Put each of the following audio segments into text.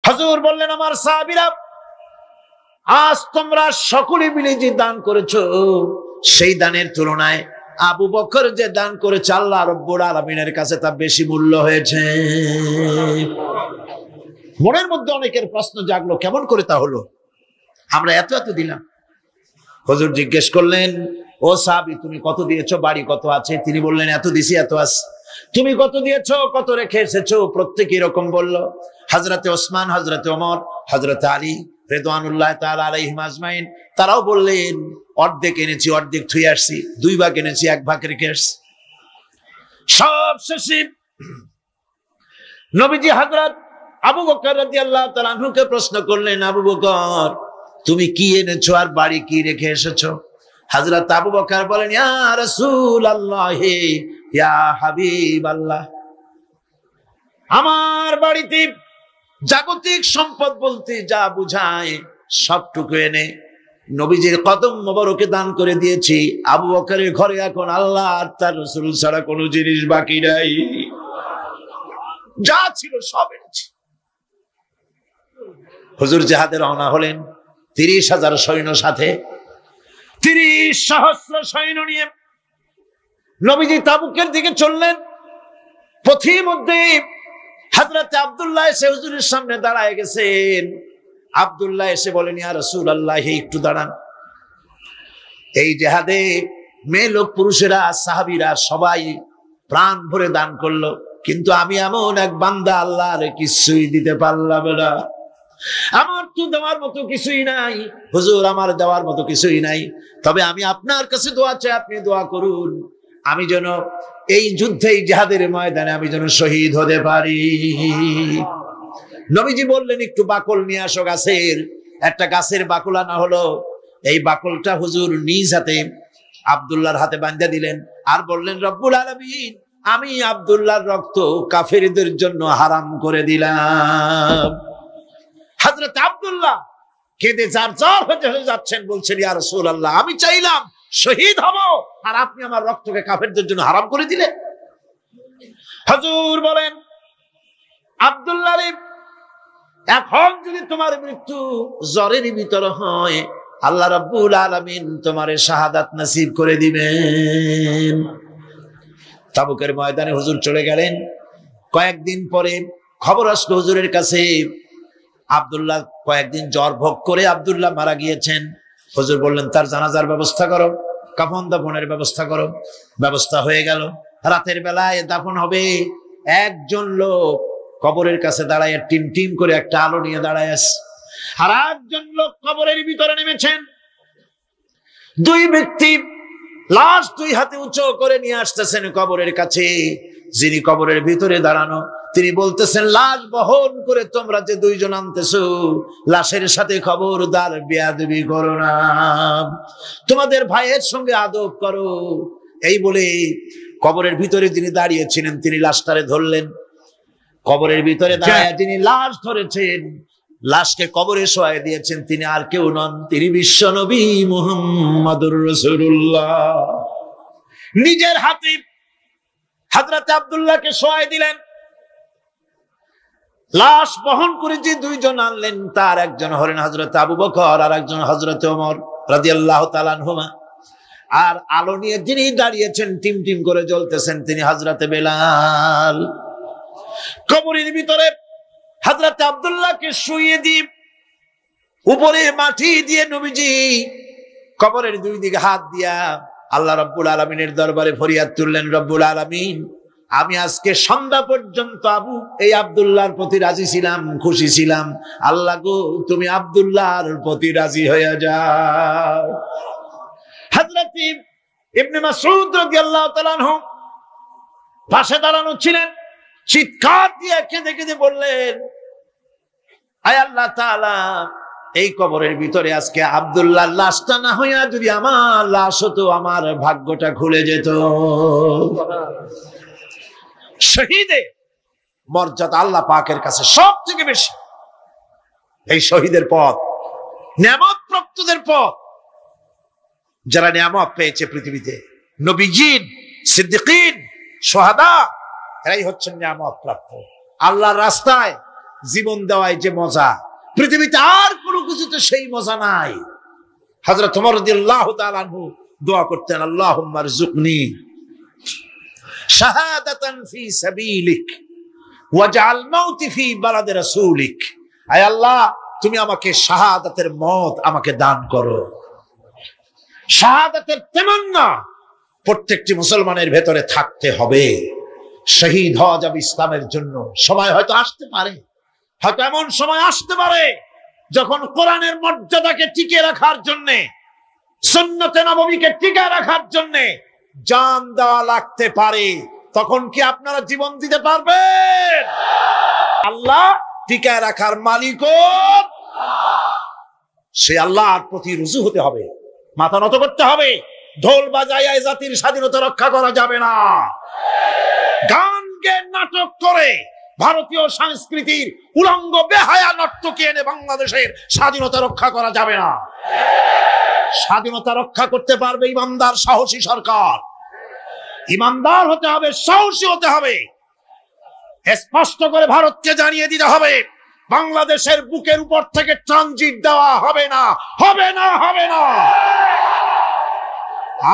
হুজুর বললেন, আমার সাহাবীরা, আজ তোমরা সকলে মিলে যে দান করেছো, সেই দানের তুলনায় আবু বকর যে দান করেছে আল্লাহ রাব্বুল আলামিনের কাছে তা বেশি মূল্য হয়েছে। মনের মধ্যে অনেকের প্রশ্ন জাগলো, কেমন করে তা হলো? আমরা এত এত দিলাম। হুজুর জিজ্ঞেস করলেন, ও সাহাবী, তুমি কত দিয়েছো, বাড়ি কত আছে? তিনি বললেন, এত দিছি, এত আছে। তুমি কত দিয়েছো, কত রেখে এসেছো? প্রত্যেকে এরকম বলল। হযরতে ওসমান, হযরতে ওমর, হযরতে আলী রিদওয়ানুল্লাহ তাআলা আলাইহিম আজমাইন, তারাও বললেন, অর্ধেক এনেছি, অর্ধেক থুয়ে আসছি, 2 ভাগ এনেছি, 1 ভাগ রেখে আসছি। সব শেষে নবীজি হযরত আবু বকর রাদিয়াল্লাহু তাআলা আনহুকে প্রশ্ন করলেন, আবু বকর, তুমি কি এনেছো আর বাড়ি কি রেখে এসেছো? হযরত আবু বকর বলেন, ইয়া রাসূলুল্লাহ, ইয়া হাবিবাল্লাহ, আমার বাড়িতে জাগতিক সম্পদ বলতে যা বুঝায় সবটুকু এনে নবীজির কদম মোবারকে দান করে দিয়েছি। আবু বকরের ঘরে এখন আল্লাহ আর তার রাসূল ছাড়া কোনো জিনিস বাকি নাই, যা ছিল সব এনেছি। হুজুর জিহাদে রওনা হলেন 30,000 সৈন্য সাথে, 30,000 সৈন্য নিয়ে নবীজি তাবুকের দিকে চললেন। পথিমধ্যে হযরত আব্দুল্লাহ এসে হুজুরের সামনে দাঁড়ায় গেছেন। আব্দুল্লাহ এসে বলেন, ইয়া রাসূলুল্লাহ, একটু দাঁড়ান। এই জিহাদে মেয়ে লোক পুরুষেরা সাহাবীরা সবাই প্রাণ ভরে দান করলো, কিন্তু আমি এমন এক বান্দা, আল্লাহর কিছুই দিতে পারলাম না। আমার তো দেওয়ার মতো কিছুই নাই হুজুর, আমার দেওয়ার মতো কিছুই নাই। তবে আমি আপনার কাছে দোয়া চাই, আপনি দোয়া করুন, আমি যেন এই যুদ্ধে, এই জিহাদের ময়দানে আমি যেন শহীদ হতে পারি। নবীজি বললেন, একটু বাকল নিয়ে আসো গাছের। একটা গাছের বাকল আনা হলো। এই বাকলটা হুজুর নিজ হাতে আব্দুল্লাহর হাতে বাঁধা দিলেন আর বললেন, রব্বুল আলামিন, আমি আব্দুল্লাহর রক্ত কাফেরদের জন্য হারাম করে দিলাম। হযরত আব্দুল্লাহ কেঁদে জারজার হয়ে যাচ্ছেন, বলছেন, ইয়া রাসূলুল্লাহ, আমি চাইলাম শহীদ হব, আর আপনি আমার রক্তকে কাফেরদের জন্য হারাম করে দিলেন। হুজুর বলেন, আব্দুল্লাহ, এখন যদি তোমার মৃত্যু জ্বরের ভিতর হয়, আল্লাহ রাব্বুল আলামিন তোমারে শাহাদাত নসিব করে দিবেন। তাবুকের ময়দানে হুজুর চলে গেলেন। কয়েকদিন পরে খবর আসলো হুজুরের কাছে, আব্দুল্লাহ কয়েকদিন জ্বর ভোগ করে আব্দুল্লাহ মারা গিয়েছেন। হুজুর বললেন, তার জানাজার ব্যবস্থা করো, কাফন দাফনের ব্যবস্থা করো। ব্যবস্থা হয়ে গেল। রাতের বেলায় দাফন হবে। একজন লোক কবরের কাছে দাঁড়ায় টিম টিম করে একটা আলো নিয়ে দাঁড়ায় আছে, আর একজন লোক কবরের ভিতরে নেমেছেন। 2 ব্যক্তি লাশ 2 হাতে উঁচু করে নিয়ে আসতেছেন কবরের কাছে। যিনি কবরের ভিতরে দাঁড়ানো, তিনি বলতেছেন, লাশ বহন করে তোমরা যে 2 জন আনতেছো, লাশের সাথে খবরদার বেয়াদবি করো না, তোমাদের ভাইয়ের সঙ্গে আদব করো। এই বলে কবরের ভিতরে যিনি দাঁড়িয়েছিলেন, তিনি লাশটারে ধরলেন। কবরের ভিতরে দাঁড়িয়ে যিনি লাশ ধরেছেন, লাশকে কবরে শোয়াই দিয়েছেন, তিনি আর কেউ নন, তিনি বিশ্ব নবী মুহাম্মদুর রাসূলুল্লাহ। নিজের হাতে হযরত আব্দুল্লাহকে শোয়াই দিলেন। লাশ বহন করে যে 2 জন আনলেন, তার একজন হলেন হযরত আবু বকর আর একজন হযরত ওমর রাদিয়াল্লাহু তাআলা আনহুমা। আর আলো নিয়ে যিনি দাঁড়িয়েছেন, টিম টিম করে জ্বলতেছেন, তিনি হযরত বেলাল। কবরের ভিতরে হযরত আব্দুল্লাহকে শুইয়ে দিয়ে উপরে মাটি দিয়ে নবীজি কবরের 2 দিকে হাত দিয়া আল্লাহ রাব্বুল আলামিনের দরবারে ফরিয়াদ তুললেন, রব্বুল আলামিন, আমি আজকে সন্ধ্যা পর্যন্ত এই আব্দুল্লাহর প্রতি রাজি ছিলাম, খুশি ছিলাম। আল্লাহ গো, তুমি আব্দুল্লাহর প্রতি রাজি হয়ে যাও। হযরত ইবনে মাসউদ রাদিয়াল্লাহু তাআলা আনহু পাশে দাঁড়ানো ছিলেন। চিৎকার দিয়ে কেঁদে কেঁদে বললেন, আয় আল্লাহ তাআলা, এই কবরের ভিতরে আজকে আব্দুল্লাহর লাশটা না হইয়া যদি আমার লাশ হতো, আমার ভাগ্যটা খুলে যেত। শহীদের মর্যাদা আল্লাহ পাকের কাছে সব থেকে বেশি। এই শহীদের পথ নিয়ামত প্রাপ্তদের পথ। যারা নিয়ামত পেয়েছে পৃথিবীতে, নবীজিন, সিদ্দিকিন, শুহাদা, এরাই হচ্ছেন নিয়ামত প্রাপ্ত। আল্লাহর রাস্তায় জীবন দেওয়ায় যে মজা, পৃথিবীতে আর কোনো কিছুতে সেই মজা নাই। হযরত ওমর রাদিয়াল্লাহু তাআলা আনহু দোয়া করতেন, আল্লাহুম্মা রযুকনি শাহাদাতান ফি সাবিলিক ওয়াজআল মাউতি ফি বালাদি রাসূলিক। আয় আল্লাহ, তুমি আমাকে শাহাদাতের মত আমাকে দান করো। শাহাদাতের তামান্না প্রত্যেকটি মুসলমানের ভেতরে থাকতে হবে। শহীদ হওয়া যাবে ইসলামের জন্য। সময় হয়তো আসতে পারে, হয়তো এমন সময় আসতে পারে যখন কোরআনের মর্যাদাকে টিকে রাখার জন্য, সুন্নতে নববীকে টিকে রাখার জন্য জান দেওয়া লাগতে পারে। তখন কি আপনারা জীবন দিতে পারবেন? আল্লাহ টিকায় রাখার মালিক, সে আল্লাহর প্রতি রুজু হতে হবে, মাথা নত করতে হবে। ঢোল বাজাইয়া জাতির স্বাধীনতা রক্ষা করা যাবে না। গান গে নাটক করে ভারতীয় সংস্কৃতির উলঙ্গ বেহায়া নর্তকী এনে বাংলাদেশের স্বাধীনতা রক্ষা করা যাবে না। স্বাধীনতা রক্ষা করতে পারবে ইমানদার সাহসী সরকার। ইমানদার হতে হবে, সাহসী হতে হবে। স্পষ্ট করে ভারতকে জানিয়ে দিতে হবে, বাংলাদেশের বুকের উপর থেকে ট্রানজিট দেওয়া হবে না, হবে না, হবে না।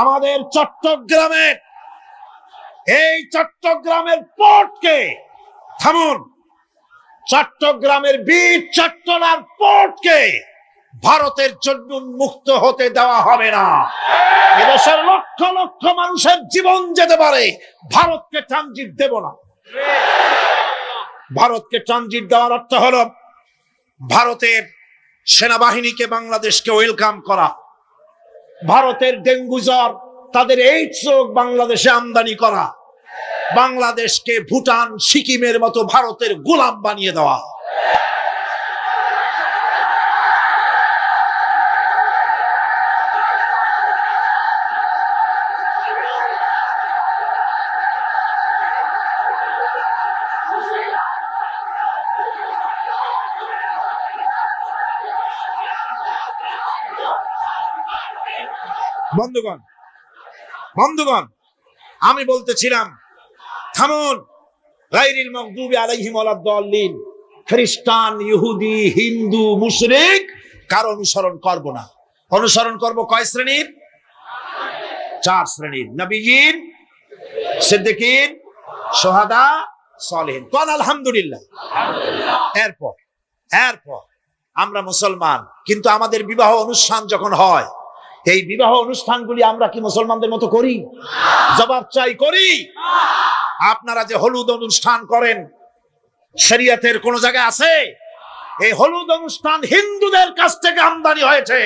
আমাদের চট্টগ্রামের, এই চট্টগ্রামের পোর্টকে থামুন, চট্টগ্রামের বীর চট্টলার পোর্টকে ভারতের জন্য মুক্ত হতে দেওয়া হবে না। এদেশের লক্ষ লক্ষ মানুষের জীবন যেতে পারে, ভারতকে ট্রানজিট দেব না। ভারতকে ট্রানজিট দেওয়ার অর্থ হলো ভারতের সেনাবাহিনীকে বাংলাদেশকে ওয়েলকাম করা, ভারতের ডেঙ্গু জ্বর, তাদের এইডস রোগ বাংলাদেশে আমদানি করা, বাংলাদেশকে ভুটান সিকিমের মতো ভারতের গোলাম বানিয়ে দেওয়া। বন্ধুগণ, বন্ধুগণ, আমি বলতেছিলাম থামুন। গায়রিল মাগদুবি আলাইহিম ওয়ালাদ-দাল্লিন, খ্রিস্টান, ইহুদি, হিন্দু, মুশরিক কার অনুসরণ করব না। অনুসরণ করব কয় শ্রেণীর? 4 শ্রেণীর। নবীয়িন, সিদ্দিকিন, শুহাদা, সালেহিন। কোন আলহামদুলিল্লাহ। এরপর আমরা মুসলমান, কিন্তু আমাদের বিবাহ অনুষ্ঠান যখন হয়, এই বিবাহ অনুষ্ঠানগুলি আমরা কি মুসলমানদের মতো করি? জবাব চাই, করি? আপনারা যে হলুদ অনুষ্ঠান করেন, শরীয়তের কোন জায়গায় আছে? এই হলুদ অনুষ্ঠান হিন্দুদের কাছ থেকে আমদানি হয়েছে।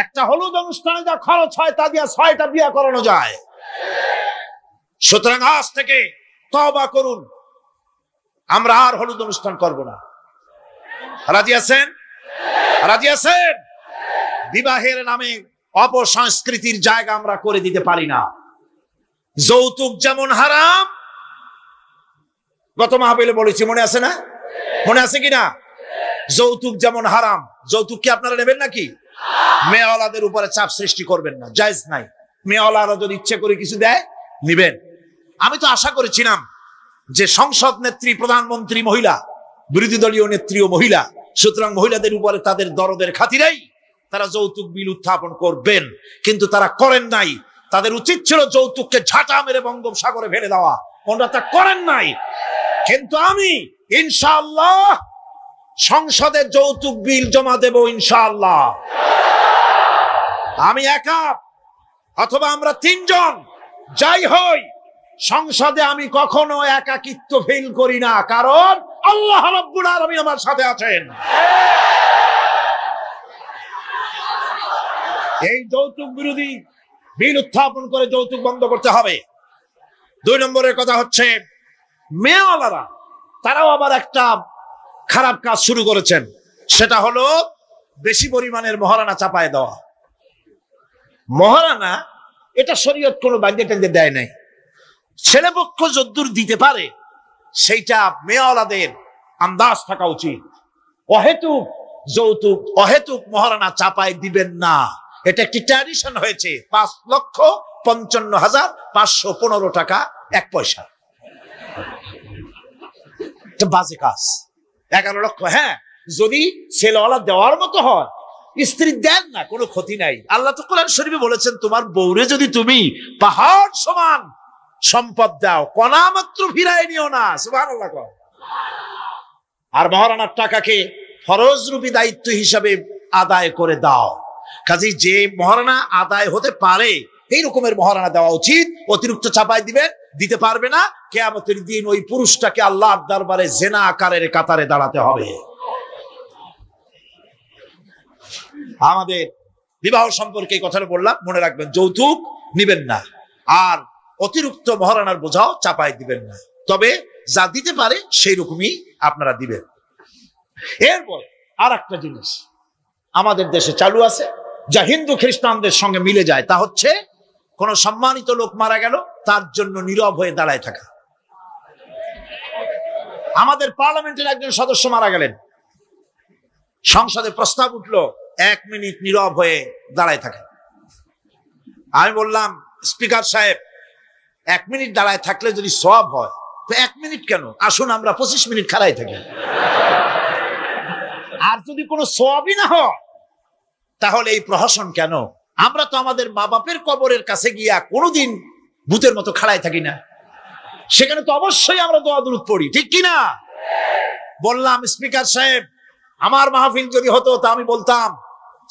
একটা হলুদ অনুষ্ঠানে যা খরচ হয় তা দিয়ে 6টা বিয়ে করানো যায়। সুতরাং আজ থেকে তওবা করুন, আমরা আর হলুদ অনুষ্ঠান করব না। রাজি আছেন? রাজি আছেন? বিবাহের নামে অপসংস্কৃতির জায়গা আমরা করে দিতে পারি না। যৌতুক যেমন হারাম, গত মাহফিলে বলেছি, মনে আছে না? মনে আছে কিনা? যৌতুক যেমন হারাম। যৌতুক কি আপনারা নেবেন নাকি? মেয়েওয়ালাদের উপরে চাপ সৃষ্টি করবেন না, জায়েজ নাই। মেয়েওয়ালারা যদি ইচ্ছে করে কিছু দেয়, নিবেন। আমি তো আশা করেছিলাম যে সংসদ নেত্রী, প্রধানমন্ত্রী মহিলা, বিরোধী দলীয় নেত্রীও মহিলা, সুতরাং মহিলাদের উপরে তাদের দরদের খাতিরেই তারা যৌতুক বিল উত্থাপন করবেন, কিন্তু তারা করেন নাই। তাদের উচিত ছিল যৌতুককে ঝাঁটা মেরে বঙ্গোপসাগরে ফেলে দেওয়া, ওনারা তা করেন নাই। কিন্তু আমি ইনশাআল্লাহ সংসদে যৌতুক বিল জমা দেব ইনশাআল্লাহ। আমি একা অথবা আমরা 3 জন যাই হই, সংসদে আমি কখনো একাকিত্ব ফিল করি না, কারণ আল্লাহ রাব্বুল আলামিন আমার সাথে আছেন। এই যৌতুক বিরোধী বিল উত্থাপন করে যৌতুক বন্ধ করতে হবে। 2 নম্বরের কথা হচ্ছে, মেয়েওয়ালারা তারাও আবার একটা খারাপ কাজ শুরু করেছেন, সেটা হলো বেশি পরিমাণের মহারানা চাপায় দেওয়া। মহারানা এটা শরীয়ত কোনো বাধ্যে টেন্দে দেয় নাই। ছেলেপক্ষ যদ্দূর দিতে পারে সেইটা মেয়েওয়ালাদের আন্দাজ থাকা উচিত। অহেতুক যৌতুক, অহেতুক মহারানা চাপায় দিবেন না। এটা একটি ট্র্যাডিশন হয়েছে। 5,55,515 টাকা 1 পয়সা। এটা বাজে কাজ। 11 লক্ষ। হ্যাঁ, যদি ছেলেওয়ালা দেওয়ার মতো হয়, স্ত্রী দেন না, কোনো ক্ষতি নাই। আল্লাহ তো কোরআন শরীফে বলেছেন, তোমার বউরে যদি তুমি পাহাড় সমান সম্পদ দাও, কণা মাত্র ফিরায় নিও না। সুবহানাল্লাহ। আর মহারানার টাকাকে ফরজ রূপী দায়িত্ব হিসাবে আদায় করে দাও। কাজেই যে মহারানা আদায় হতে পারে এই রকমের মহারানা দেওয়া উচিত। অতিরিক্ত চাপাই দিতে পারবে না, কিয়ামতের দিন ওই পুরুষটাকে আল্লাহর দরবারে জেনা আকারের কাতারে দাঁড়াতে হবে। আমাদের বিবাহ সম্পর্কে এই কথাটা বললাম, মনে রাখবেন, যৌতুক নিবেন না, আর অতিরিক্ত মহারানার বোঝাও চাপাই দিবেন না, তবে যা দিতে পারে সেই রকমই আপনারা দিবেন। এরপর আর একটা জিনিস আমাদের দেশে চালু আছে, যা হিন্দু খ্রিস্টানদের সঙ্গে মিলে যায়, তা হচ্ছে কোন সম্মানিত লোক মারা গেল, তার জন্য নীরব হয়ে দাঁড়ায় থাকা। আমাদের পার্লামেন্টের একজন সদস্য মারা গেলেন, সংসদে প্রস্তাব উঠলো 1 মিনিট নীরব হয়ে দাঁড়ায় থাকা। আমি বললাম, স্পিকার সাহেব, 1 মিনিট দাঁড়ায় থাকলে যদি সওয়াব হয়, তো 1 মিনিট কেন, আসুন আমরা 25 মিনিট খাড়াই থাকি। আর যদি কোনো সওয়াবই না হয়, তাহলে এই প্রহসন কেন? আমরা তো আমাদের মা বাপের কবরের কাছে গিয়া কোনোদিন ভূতের মতো খাড়াই থাকি না, সেখানে তো অবশ্যই আমরা দোয়া দুরূদ পড়ি, ঠিক কিনা? বললাম, স্পিকার সাহেব, আমার মাহফিল যদি হতো তা আমি বলতাম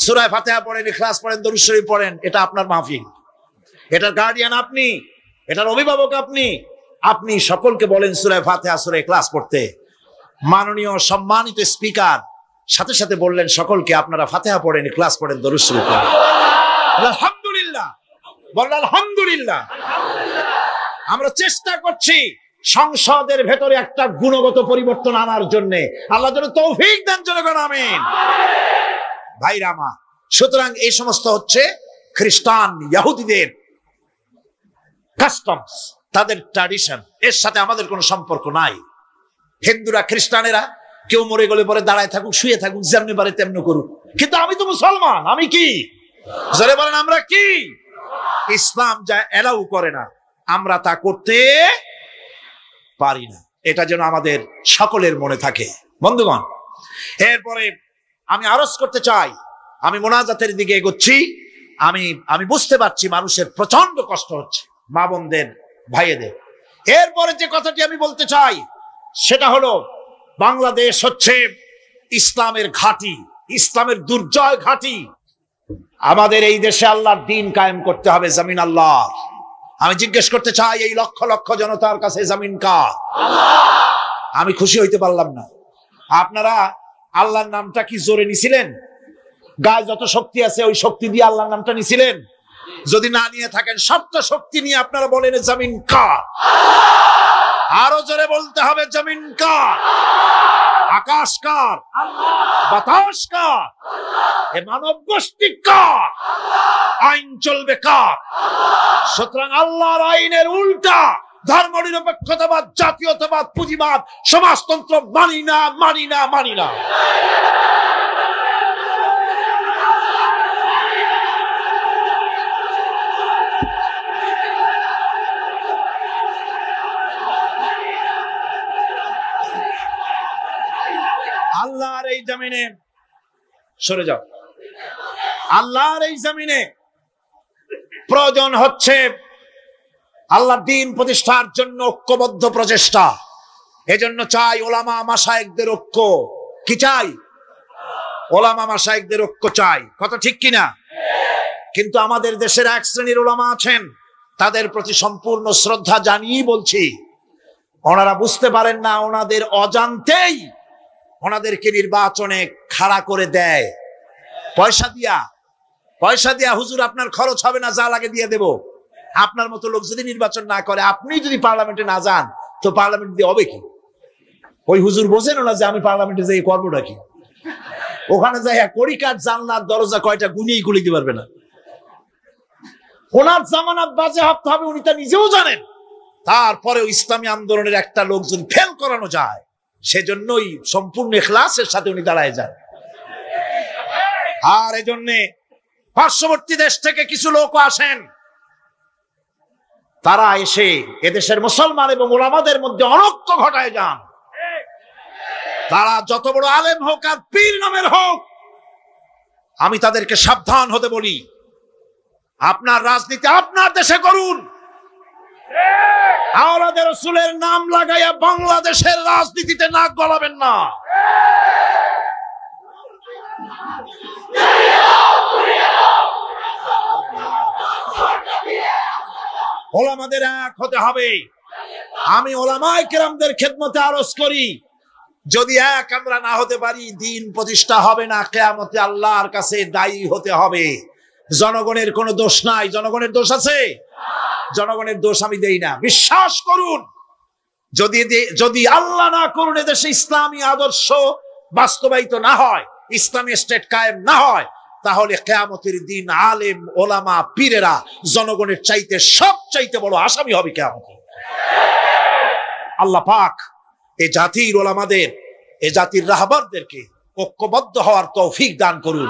সূরা ফাতিহা পড়েন, ইখলাস পড়েন, দরুদ শরীফ পড়েন। এটা আপনার মাহফিল, এটার গার্ডিয়ান আপনি, এটার অভিভাবক আপনি। আপনি সকলকে বলেন সূরা ফাতিহা, সূরা ইখলাস পড়তে। মাননীয় সম্মানিত স্পিকার সাথে সাথে বললেন সকলকে, আপনারা ফাতিহা পড়েন, ইখলাস পড়েন, দরুদ শরীফ পড়েন। আলহামদুলিল্লাহ, বলেন আলহামদুলিল্লাহ। আমরা চেষ্টা করছি সংসদের ভেতরে একটা গুণগত পরিবর্তন আনার জন্য। আল্লাহ যেন তৌফিক দেন, জনগণ আমিন। ভাইরা আমার, সুতরাং এই সমস্ত হচ্ছে খ্রিস্টান ইহুদিদের কাস্টমস, তাদের ট্র্যাডিশন, এর সাথে আমাদের কোনো সম্পর্ক নাই। হিন্দুরা খ্রিস্টানেরা কেউ মরে গেলে পরে দাঁড়ায় থাকুক, শুয়ে থাকুক, যেমনি পারে তেমনি করুক, কিন্তু আমি তো মুসলমান, আমি কি? জোরে বলেন, আমরা কি? ইসলাম যা এলাউ করে না, আমরা তা করতে পারি না। এটা যেন আমাদের সকলের মনে থাকে, বন্ধুগণ। এরপরে আমি আরজ করতে চাই, আমি মোনাজাতের দিকে এগোচ্ছি। আমি বুঝতে পারছি মানুষের প্রচন্ড কষ্ট হচ্ছে, মা বোনদের, ভাইয়েদের। এরপরে যে কথাটি আমি বলতে চাই সেটা হলো, বাংলাদেশ হচ্ছে ইসলামের ঘাঁটি, ইসলামের দুর্জয় ঘাঁটি। আমাদের এই দেশে আল্লাহর দ্বীন কায়েম করতে হবে, জমিন আল্লাহ। আমি জিজ্ঞেস করতে চাই, এই লক্ষ লক্ষ জনতার কাছে জমিন কার? আমি খুশি হইতে পারলাম না। আপনারা আল্লাহর নামটা কি জোরে নিছিলেন? গায়ে যত শক্তি আছে ওই শক্তি দিয়ে আল্লাহর নামটা নিছিলেন? যদি না নিয়ে থাকেন, সপ্ত শক্তি নিয়ে আপনারা বলেন জমিন কার? আরো জোরে বলতে হবে, জমিন কার? আকাশ কার? বাতাস কার? এ মানব গোষ্ঠী কার? আইন চলবে কার? সুতরাং আল্লাহর আইনের উল্টা ধর্ম নিরপেক্ষতাবাদ, জাতীয়তাবাদ, পুঁজিবাদ, সমাজতন্ত্র মানি না, মানি না, মানি না। আল্লাহর এই জমিনে, সরে যাও, আল্লাহর এই জমিনে প্রয়োজন হচ্ছে আল্লাহর দ্বীন প্রতিষ্ঠার জন্য ঐক্যবদ্ধ প্রচেষ্টা। এজন্য চাই ওলামা মাশায়েখদের ঐক্য। কি চাই? ওলামা মাশায়েখদের ঐক্য চাই। কথা ঠিক কিনা? কিন্তু আমাদের দেশের এক শ্রেণীর ওলামা আছেন, তাদের প্রতি সম্পূর্ণ শ্রদ্ধা জানিয়ে বলছি, ওনারা বুঝতে পারেন না, ওনাদের অজান্তেই ওনাদেরকে নির্বাচনে খাড়া করে দেয় পয়সা দিয়া। হুজুর আপনার খরচ হবে না, যা লাগে দিয়ে দেব। আপনার মতো লোক যদি নির্বাচন না করে, আপনি যদি পার্লামেন্টে না যান, তো পার্লামেন্ট দিয়ে হবে কি? ওই হুজুর বোঝেন না যে আমি পার্লামেন্টে যাই করবোটা কি? ওখানে যাই কড়িকাঠ, জানলার দরজা কয়টা গুনিয়ে গুলি দিতে পারবে না। ওনার জামানত বাজেয়াপ্ত হবে, উনি তা নিজেও জানেন। তারপরেও ইসলামী আন্দোলনের একটা লোক যদি ফেল করানো যায়, সেজন্যই সম্পূর্ণ ইখলাসের সাথে উনি দাঁড়ায় যান। আর এজন্য পার্শ্ববর্তী দেশ থেকে কিছু লোক আসেন, তারা এসে এদেশের মুসলমান এবং ওলামাদের মধ্যে অনৈক্য ঘটায় যান। তারা যত বড় আলেম হোক আর পীর নামের হোক, আমি তাদেরকে সাবধান হতে বলি, আপনার রাজনীতি আপনার দেশে করুন, আওলাদ রাসূলের নাম লাগাইয়া বাংলাদেশের রাজনীতিতে নাক গলাবেন না। ওলামাদের এক হতে হবে। আমি ওলামায়ে কেরামদের খেদমতে আরজ করি, যদি এক আমরা না হতে পারি দিন প্রতিষ্ঠা হবে না। কিয়ামতে আল্লাহর কাছে দায়ী হতে হবে। জনগণের কোনো দোষ নাই। জনগণের দোষ আছে? জনগণের দোষ আমি দেই না। বিশ্বাস করুন, যদি আল্লাহ না করুন এদেশে ইসলামী আদর্শ বাস্তবায়িত না হয়, ইসলামী স্টেট কায়েম না হয়, তাহলে কিয়ামতের দিন আলেম ওলামা পীরেরা জনগণের চাইতে সবচাইতে বড় আসামি হবে কিয়ামতে। আল্লাহ পাক এই জাতির ওলামাদের, এই জাতির রাহবারদেরকে ঐক্যবদ্ধ হওয়ার তৌফিক দান করুন।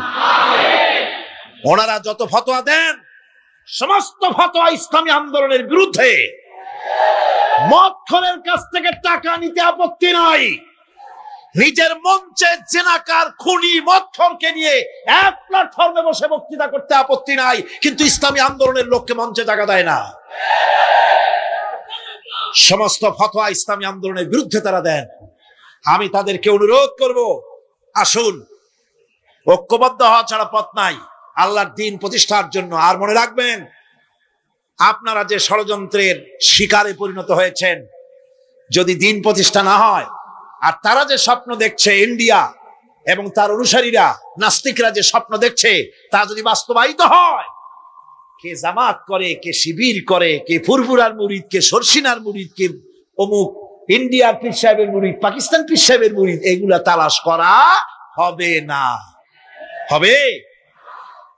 ওনারা যত ফতোয়া দেন সমস্ত ফতোয়া ইসলামী আন্দোলনের বিরুদ্ধে। মদখোরের কাছ থেকে টাকা নিতে আপত্তি নাই, নিজের মঞ্চে জেনাকার খুনি মদখোরকে নিয়ে এক প্ল্যাটফর্মে বসে বক্তৃতা করতে আপত্তি নাই, কিন্তু ইসলামী আন্দোলনের লোককে মঞ্চে জায়গা দেয় না। সমস্ত ফতোয়া ইসলামী আন্দোলনের বিরুদ্ধে তারা দেন। আমি তাদেরকে অনুরোধ করব, আসুন, ঐক্যবদ্ধ হওয়া ছাড়া পথ নাই আল্লাহর দ্বীন প্রতিষ্ঠার জন্য। আর মনে রাখবেন, আপনারা যে ষড়যন্ত্রের শিকারে পরিণত হয়েছেন, যদি দ্বীন প্রতিষ্ঠা না হয়, আর তারা যে স্বপ্ন দেখছে, ইন্ডিয়া এবং তার অনুসারীরা নাস্তিকরা যে স্বপ্ন দেখছে, তা যদি বাস্তবায়িত হয়, কে জামাত করে, কে শিবির করে, কে ফুরফুরার মুরিদ, কে সরসিনার মুরিদ, কে অমুক ইন্ডিয়ার পীর সাহেবের মুরিদ, পাকিস্তান পীর সাহেবের মুরিদ, এগুলা তালাশ করা হবে না। হবে?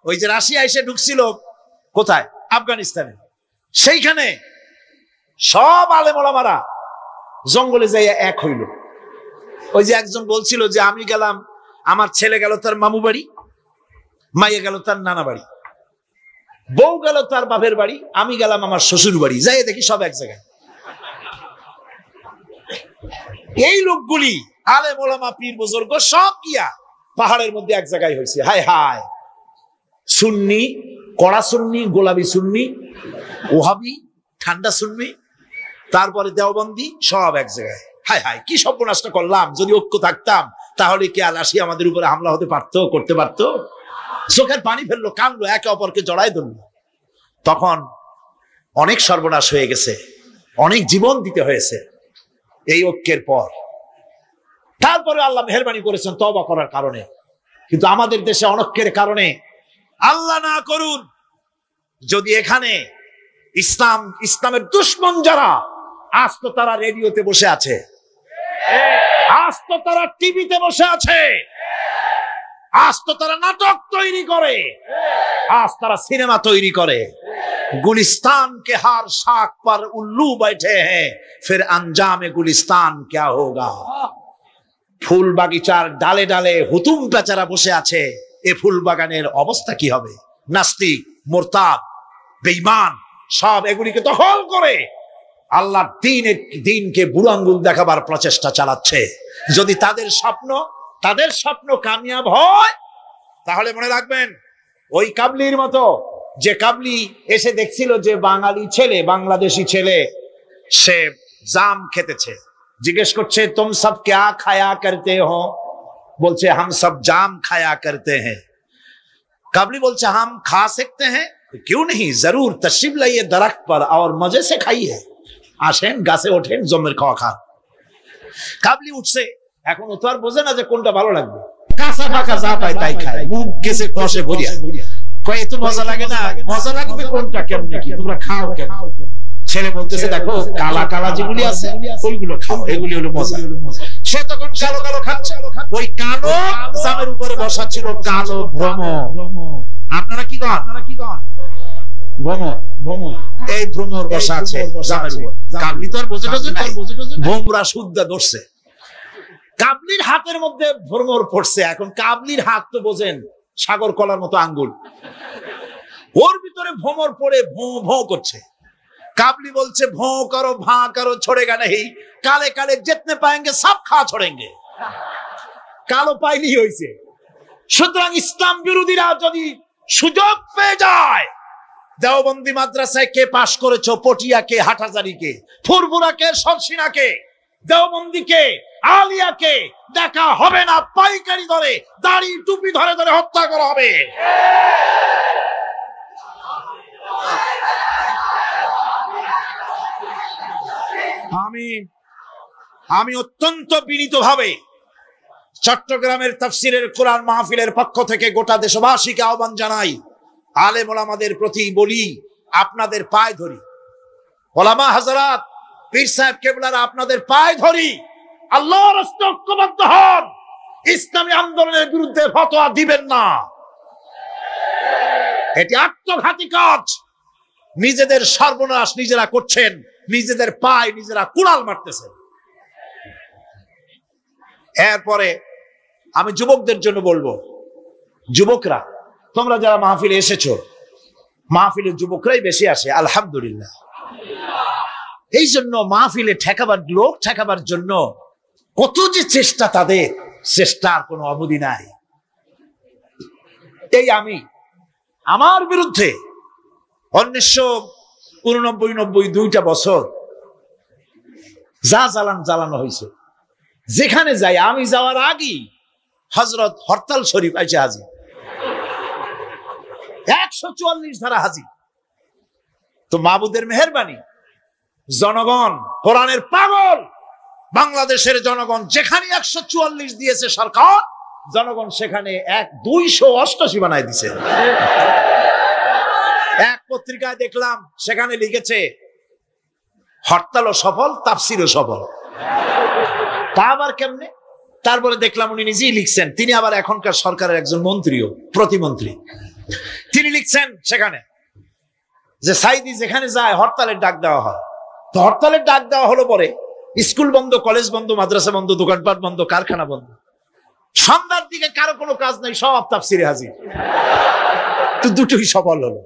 ওই যে রাশিয়া এসে ঢুকছিল কোথায়? আফগানিস্তানে। সেইখানে সব আলেম ওলামারা জঙ্গলে যাইয়া এক হইল। ওই যে একজন বলছিল যে আমি গেলাম, আমার ছেলে গেল তার মামু বাড়ি, মাইয়া গেল তার নানা বাড়ি, বউ গেল তার বাপের বাড়ি, আমি গেলাম আমার শ্বশুর বাড়ি, যাই দেখি সব এক জায়গায়। এই লোকগুলি আলেম ওলামা পীর বুজুর্গ সব গিয়া পাহাড়ের মধ্যে এক জায়গায় হয়েছে। হায় হায়, সুন্নি, কড়া সুন্নি, গোলাপি সুন্নি, ওহাবি, ঠান্ডা সুন্নি, তারপরে দেওবন্দি, সব এক জায়গায়। হায় হায়, কি সর্বনাশটা করলাম। যদি ঐক্য থাকতাম তাহলে কি আলাসি আমাদের উপরে হামলা হতে পারতো, করতে পারতো? চোখের পানি ফেললো, কানলো, একে অপরকে জড়াই ধরলো। তখন অনেক সর্বনাশ হয়ে গেছে, অনেক জীবন দিতে হয়েছে এই ঐক্যের পর। তারপরে আল্লাহ মেহেরবানি করেছেন তওবা করার কারণে। কিন্তু আমাদের দেশে অনৈক্যের কারণে, আল্লাহ না করুন, যদি এখানে ইসলামের দুশমন যারা, আজ তো তারা রেডিওতে বসে আছে, আজ তো তারা টিভিতে বসে আছে, আজ তো তারা নাটক তৈরি করে, আজ তারা সিনেমা তৈরি করে। गुलिस्तान के हर शाख पर उल्लू बैठे हैं, फिर अंजाम गुलिस्तान क्या होगा। ফুল বাগিচার ডালে ডালে হুতুম বেচারা বসে আছে, এ ফুল বাগানের অবস্থা কি হবে? নাস্তিক, মুরতাদ, বেঈমান সব এগুলিকে দখল করে আল্লাহর দ্বীনকে বুড়ো আঙ্গুল দেখাবার প্রচেষ্টা চালাচ্ছে। যদি তাদের স্বপ্ন কামিয়াব হয়, তাহলে মনে রাখবেন ওই কাবলির মতো, যে কাবলি এসে দেখছিল যে বাঙালি ছেলে, বাংলাদেশি ছেলে, সে জাম খেতেছে, জিজ্ঞেস করছে তুম সব ক্যা খায়া করতে হো? বলছে হাম সব জাম খায়া করতে হ্যাঁ। কাবলি বলছে হাম খা सकते हैं, क्यों नहीं, जरूर तशरीफ लाइए दरख्त पर और मजे से खाइए। আসেন, গাছে ওঠেন, জমের খাওয়া খান। কাবলি উঠছে, এখন ও তো আর বোঝে না যে কোনটা ভালো লাগবে, কাঁচা পাকা যা পায় তাই খায়, মুখ কেসে কষে ভরিয়া কয় এত মজা লাগে না, মজা লাগবে কোনটা, কেমনে কি তোমরা খাও কেন? ছেলে বলতেছে দেখো কালা কালা যেগুলি আছে ওইগুলো খাও, এগুলি হলো মজা। সে তখন কালো কালো খাচ্ছে, ওই কালো জামের উপরে বসা ছিল কালো ভ্রমর। আপনারা কি কন? ভ্রমর, এই ভ্রমর বসা আছে জামের উপর। কাবলি তো আর বোঝে টোঝে নাই, ভোমরা শুদ্ধা ধরছে। কাবলির হাতের মধ্যে ভ্রমর পড়ছে। এখন কাবলির হাত তো বোঝেন সাগর কলার মতো আঙ্গুল, ওর ভিতরে ভ্রমর পড়ে ভোঁ ভোঁ করছে। काबली बोलছে भों करो भां करो छोड़ेगा नहीं, काले काले जितने पाएंगे सब खा छोड़ेंगे। কালো পাইনি হয়েছে। সুতরাং ইসলাম বিরোধীরা যদি সুযোগ পেয়ে যায়, দেওবন্দি মাদ্রাসায় কে পাশ করেছো, পটিয়াকে, হাটহাজারীকে, ফুরফুরাকে, শর্ষিনাকে, দেওবন্দিকে, আলিয়াকে দেখা হবে না, পাইকারি ধরে দাড়ি টুপি ধরে ধরে হত্যা করা হবে। আমি অত্যন্ত বিনীতভাবে চট্টগ্রামের তাফসিরের কোরআন মাহফিলের পক্ষ থেকে গোটা দেশবাসীকে আহ্বান জানাই, আলেম ওলামাদের প্রতি বলি, আপনাদের পায়ে ধরি, ওলামা হাজরাত, পীর সাহেব কেবলারা, আপনাদের পায়ে ধরি, আল্লাহর রাস্তায় ঐক্যবদ্ধ হন, ইসলামী আন্দোলনের বিরুদ্ধে ফতোয়া দিবেন না। এটি আত্মঘাতী কাজ। নিজেদের সর্বনাশ নিজেরা করছেন, নিজেদের পায়ে নিজেরা কুড়াল মারতেছেন। এরপরে আমি যুবকদের জন্য বলবো, যুবকরা, তোমরা যারা মাহফিলে এসেছো, মাহফিলে যুবকরাই বেশি আসে, আলহামদুলিল্লাহ। এই জন্য মাহফিলে লোক ঠেকাবার জন্য কত যে চেষ্টা, তাদের চেষ্টার কোনো অবধি নাই। এই আমার বিরুদ্ধে 1989-90 2টা বছর যা জ্বালানো হয়েছে, যেখানে যাই, আমি যাওয়ার আগেই হযরত হরতাল শরীফ আইসে হাজির, 144 ধারা হাজির। তো মাবুদের মেহেরবানি, জনগণ কোরআনের পাগল, বাংলাদেশের জনগণ যেখানে 144 দিয়েছে সরকার, জনগণ সেখানে 288 বানায় দিছে। এক পত্রিকায় দেখলাম, সেখানে লিখেছে হরতালও সফল, তাফসিরও সফল। তা আবার কেমনে? তারপরে দেখলাম উনি নিজেই লিখছেন, তিনি আবার এখনকার সরকারের একজন মন্ত্রীও, প্রতিমন্ত্রী। তিনি লিখছেন সেখানে যে সাইদি যেখানে যায় হরতালের ডাক দেওয়া হয়। তো হরতালের ডাক দেওয়া হলো পরে স্কুল বন্ধ, কলেজ বন্ধ, মাদ্রাসা বন্ধ, দোকানপাট বন্ধ, কারখানা বন্ধ। সন্ধ্যার দিকে কারো কোনো কাজ নাই, সব তাফসিরে হাজির। তো দুটোই সফল হলো।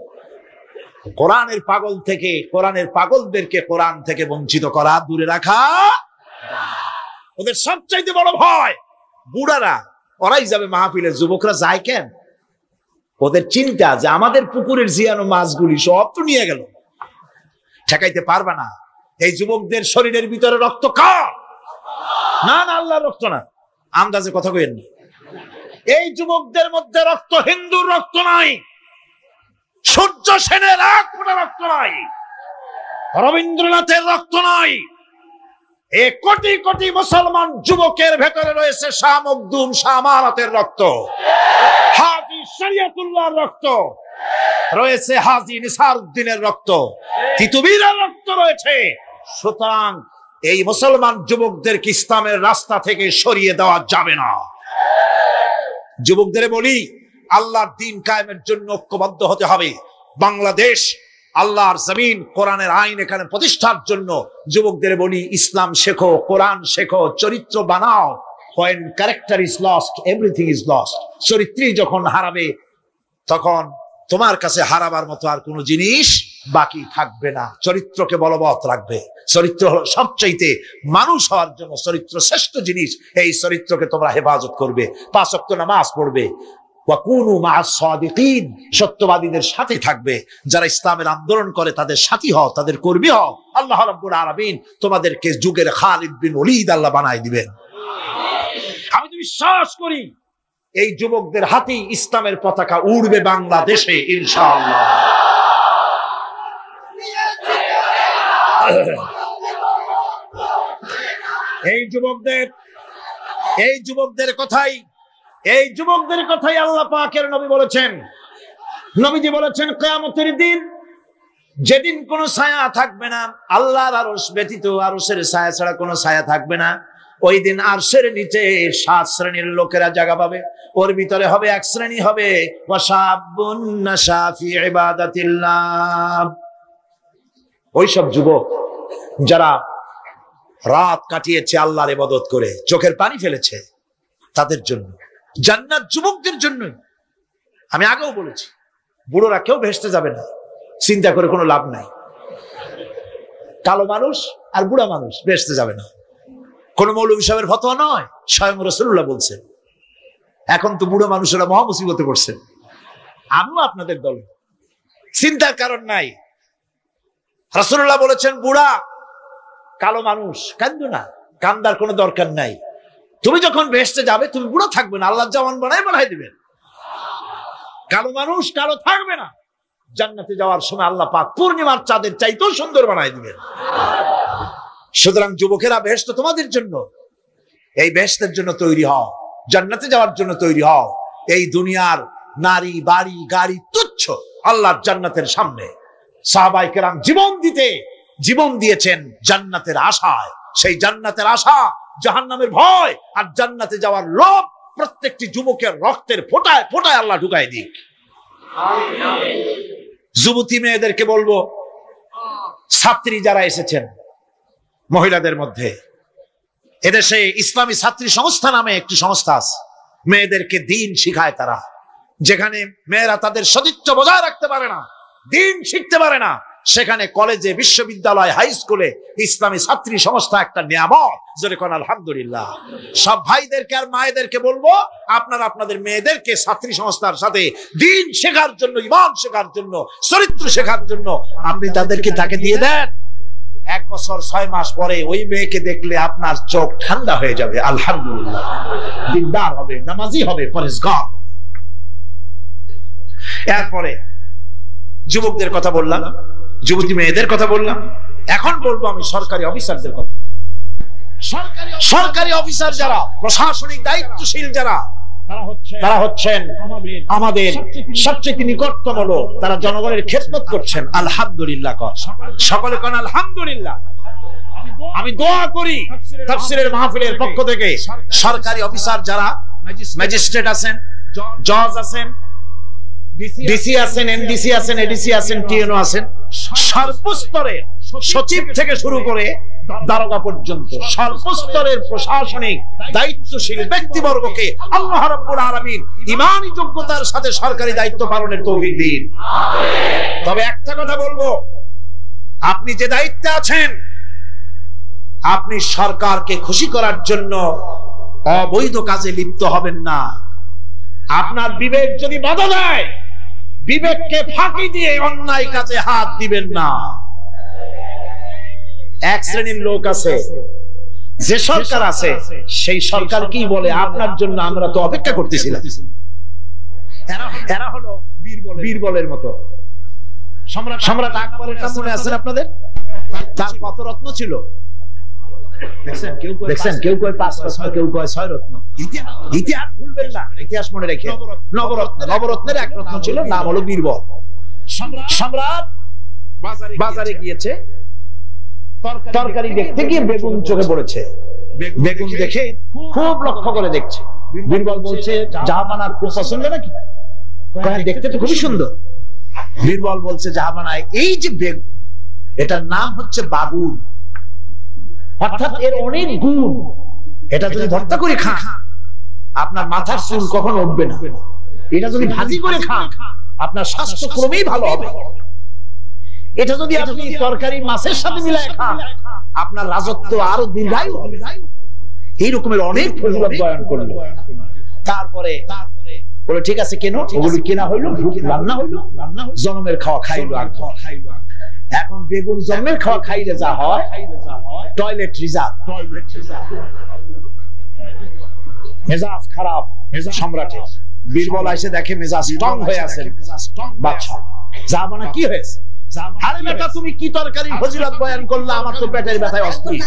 কোরআনের পাগল থেকে, কোরআনের পাগলদেরকে কোরআন থেকে বঞ্চিত করা, দূরে রাখা ওদের সবচাইতে বড় ভয়। বুড়ারা ওরাই যাবে মাহফিলে, যুবকরা যায় কেন? ওদের চিন্তা যে আমাদের পুকুরের জিয়ানো মাছগুলি সব তো নিয়ে গেল, ঠেকাইতে পারবে না। এই যুবকদের শরীরের ভিতরে রক্ত কার? না না, আল্লাহর রক্ত না, আন্দাজে কথা কইেন না। এই যুবকদের মধ্যে রক্ত হিন্দুর রক্ত নাই, সূর্য সেনের এক ফোঁটা রক্ত নাই, রবীন্দ্রনাথের রক্ত নাই। এই কোটি কোটি মুসলমান যুবকের ভেতরে রয়েছে শাহ মখদুম, শাহ আমানতের রক্ত, হাজী শরিয়তুল্লাহর রক্ত রয়েছে, হাজী নিসারউদ্দিনের রক্ত, তিতুমীরের রক্ত রয়েছে। সুতরাং এই মুসলমান যুবকদেরকে ইসলামের রাস্তা থেকে সরিয়ে দেওয়া যাবে না। যুবকদের বলি, আল্লাহর দ্বীন কায়েমের জন্য ঐক্যবদ্ধ হতে হবে। বাংলাদেশ আল্লাহর জমিন, কোরআনের আইন এখানে প্রতিষ্ঠার জন্য যুবকদের বলি, ইসলাম শেখো, কোরআন শেখো, চরিত্র বানাও। When character is lost, everything is lost. চরিত্রই যখন হারাবে, তখন তোমার কাছে হারাবার মতো আর কোনো জিনিস বাকি থাকবে না। চরিত্রকে বলবৎ রাখবে। চরিত্র হলো সবচাইতে, মানুষ হওয়ার জন্য চরিত্র শ্রেষ্ঠ জিনিস। এই চরিত্রকে তোমরা হেফাজত করবে, 5 ওয়াক্ত নামাজ পড়বে, ওয়াকুনু মা'আস সাদিকিন, সত্যবাদীদের সাথে থাকবে। যারা ইসলামের আন্দোলন করে তাদের সাথী হও, তাদের কর্মী হও। আল্লাহ রাব্বুল আলামিন তোমাদেরকে যুগের খালিদ বিন ওলীদ আল্লাহ বানাই দিবেন। আমি তো বিশ্বাস করি এই যুবকদের হাতেই ইসলামের পতাকা উড়বে বাংলাদেশে, ইনশাআল্লাহ। এই যুবকদের কথাই আল্লাহ পাকের নবী বলেছেন। নবীজি বলেছেন, কিয়ামতের দিন যেদিন কোনো ছায়া থাকবে না, আল্লাহর আরশ ব্যতীত আরশের ছায়া ছাড়া কোনো ছায়া থাকবে না, ওই দিন আরশের নিচে 7 শ্রেণীর লোকেরা জায়গা পাবে। ওর ভিতরে হবে এক শ্রেণী হবে ওয়াশাবুন নাশা ফি ইবাদাতিল্লাহ, ওইসব যুবক যারা রাত কাটিয়েছে আল্লাহর ইবাদত করে, চোখের পানি ফেলেছে, তাদের জন্য জান্নাত যুবকদের জন্যই। আমি আগেও বলেছি, বুড়োরা কেউ ভেস্তে যাবে না, চিন্তা করে কোনো লাভ নাই। কালো মানুষ আর বুড়া মানুষ ভেস্তে যাবে না। কোন মৌলভী সাহেবের ফতোয়া নয়, স্বয়ং রাসূলুল্লাহ বলছেন। এখন তো বুড়ো মানুষেরা মহা মুসিবতে পড়ছেন, আমিও আপনাদের দলে, চিন্তার কারণ নাই। রাসূলুল্লাহ বলেছেন, বুড়া কালো মানুষ কান্দো না, কান্দার কোনো দরকার নাই। তুমি যখন বেহেশতে যাবে তুমি বুড়ো থাকবে না, আল্লাহ জওয়ান বানাই দিবেন। কালো মানুষ কালো থাকবে না, জান্নাতে যাওয়ার সময় আল্লাহ পাক পূর্ণিমার চাঁদের চাইতেও সুন্দর বানাই দিবেন। সুতরাং যুবকেরা, বেহেশত তোমাদের জন্য, এই বেহেশতের জন্য তৈরি হও, জান্নাতে যাওয়ার জন্য তৈরি হও। এই দুনিয়ার নারী বাড়ি গাড়ি তুচ্ছ আল্লাহর জান্নাতের সামনে। সাহাবায়ে কেরাম জীবন দিয়েছেন জান্নাতের আশায়। সেই জান্নাতের আশা, জাহান্নামের ভয় আর জান্নাতে যাওয়ার লোভ প্রত্যেকটি যুবকের রক্তের ফোঁটায় ফোঁটায় আল্লাহ ঢুকাই দিক। যুবতী মেয়েদেরকে বলবো, ছাত্রী যারা এসেছেন মহিলাদের মধ্যে, এদেশে ইসলামী ছাত্রী সংস্থা নামে একটি সংস্থা আছে, মেয়েদেরকে দ্বীন শিখায় তারা। যেখানে মেয়েরা তাদের সতীত্ব বজায় রাখতে পারে না, দ্বীন শিখতে পারে না, সেখানে কলেজে, বিশ্ববিদ্যালয়, হাই স্কুলে ইসলামী ছাত্রী সংস্থা একটা নিয়ামত। জোরে কোন আলহামদুলিল্লাহ। সব ভাইদেরকে আর মায়েদেরকে বলবো, আপনারা আপনাদের মেয়েদেরকে ছাত্রী সংস্থার সাথে দ্বীন শেখার জন্য, ঈমান শেখার জন্য, চরিত্র শেখার জন্য আপনি তাকে দিয়ে দেন। 1 বছর 6 মাস পরে ওই মেয়েকে দেখলে আপনার চোখ ঠান্ডা হয়ে যাবে। আলহামদুলিল্লাহ, দিনদার হবে, নামাজি হবে, পরেজগার। এরপরে যুবকদের কথা বললাম, যুবতী মেয়েদের কথা বললাম, এখন বলবো আমি সরকারি অফিসারদের কথা। সরকারি অফিসার যারা, প্রশাসনিক দায়িত্বশীল যারা, তারা হচ্ছেন আমাদের সবচেয়ে নিকটতম লোক। তারা জনগণের খেদমত করছেন। আলহামদুলিল্লাহ, সকলে কোন আলহামদুলিল্লাহ। আমি দোয়া করি তাফসীরের মাহফিলের পক্ষ থেকে সরকারি অফিসার যারা, ম্যাজিস্ট্রেট আছেন, জজ আছেন, ডিসি আছেন, এনডিসি আছেন, এডিসি আছেন, টিএনও আছেন, সর্বস্তরের সচিব থেকে শুরু করে দারোগা পর্যন্ত সর্বস্তরের প্রশাসনিক দায়িত্বশীল ব্যক্তিবর্গকে আল্লাহ রাব্বুল আলামিন ঈমানী যোগ্যতার সাথে সরকারি দায়িত্ব পালনের তৌফিক দিন। তবে একটা কথা বলবো, আপনি যে দায়িত্বে আছেন, আপনি সরকারকে খুশি করার জন্য অবৈধ কাজে লিপ্ত হবেন না। আপনার বিবেক যদি বাধা দেয়, বিবেককে ফাঁকি দিয়ে অন্যায় কাজে হাত দিবেন না। এক শ্রেণীর লোক আছে, যে সরকার আছে সেই সরকার কি বলে আপনার জন্য আমরা তো অপেক্ষা করতেছিলাম। এরা হলো বীরবলের মতো। সম্রাট আকবরের নাম মনে আছে আপনাদের? তার কত রত্ন ছিল দেখছেন? কেউ কয় 5 রত্ন, কেউ কয় 6 রত্ন। ইতিহাস ভুলবেন না, ইতিহাস মনে রেখে। নবরত্নের এক রত্ন ছিল, নাম হলো বীরবল। সম্রাট বাজারে গিয়েছে, তরকারি দেখতে গিয়ে বেগুন চোখে পড়েছে। বেগুন দেখে খুব লক্ষ্য করে দেখছে। বীরবল বলছে, জাহাপানা খুব পছন্দ নাকি? দেখতে তো খুবই সুন্দর। বীরবল বলছে, জাহাপানা এই যে বেগুন, এটার নাম হচ্ছে বাগুন, অর্থাৎ এর অনেক গুণ। এটা যদি ভর্তা করে খান আপনার মাথার চুল কখনো উঠবে না। এটা যদি ভাজি করে খান আপনার স্বাস্থ্য ক্রমেই ভালো হবে। এটা যদি আপনি তরকারি মাছের সাথে মিলায় খান আপনার রাজত্ব আরো দীর্ঘায়ু হবে। এই রকমের অনেক ফজিলত বয়ান করলো। তারপরে বলে, ঠিক আছে কেন? ওগুলো কেনা হইলো, রান্না হইলো, জনমের খাওয়া খাইলো। আর এখন বেগুন জন্মের খাওয়া খাইলে যা হয়, টয়লেট রিজার্ভ। মেজাজ খারাপ সম্রাটের। বীরবল এসে দেখে মেজাজ স্ট্রং হয়ে আছে। বাদশা, জাহাপানা কি হয়েছে? আরে বেটা, তুমি কি তরকারি ফজিলত বয়ান করলা? আমার তো পেটের ব্যথায় অস্থির।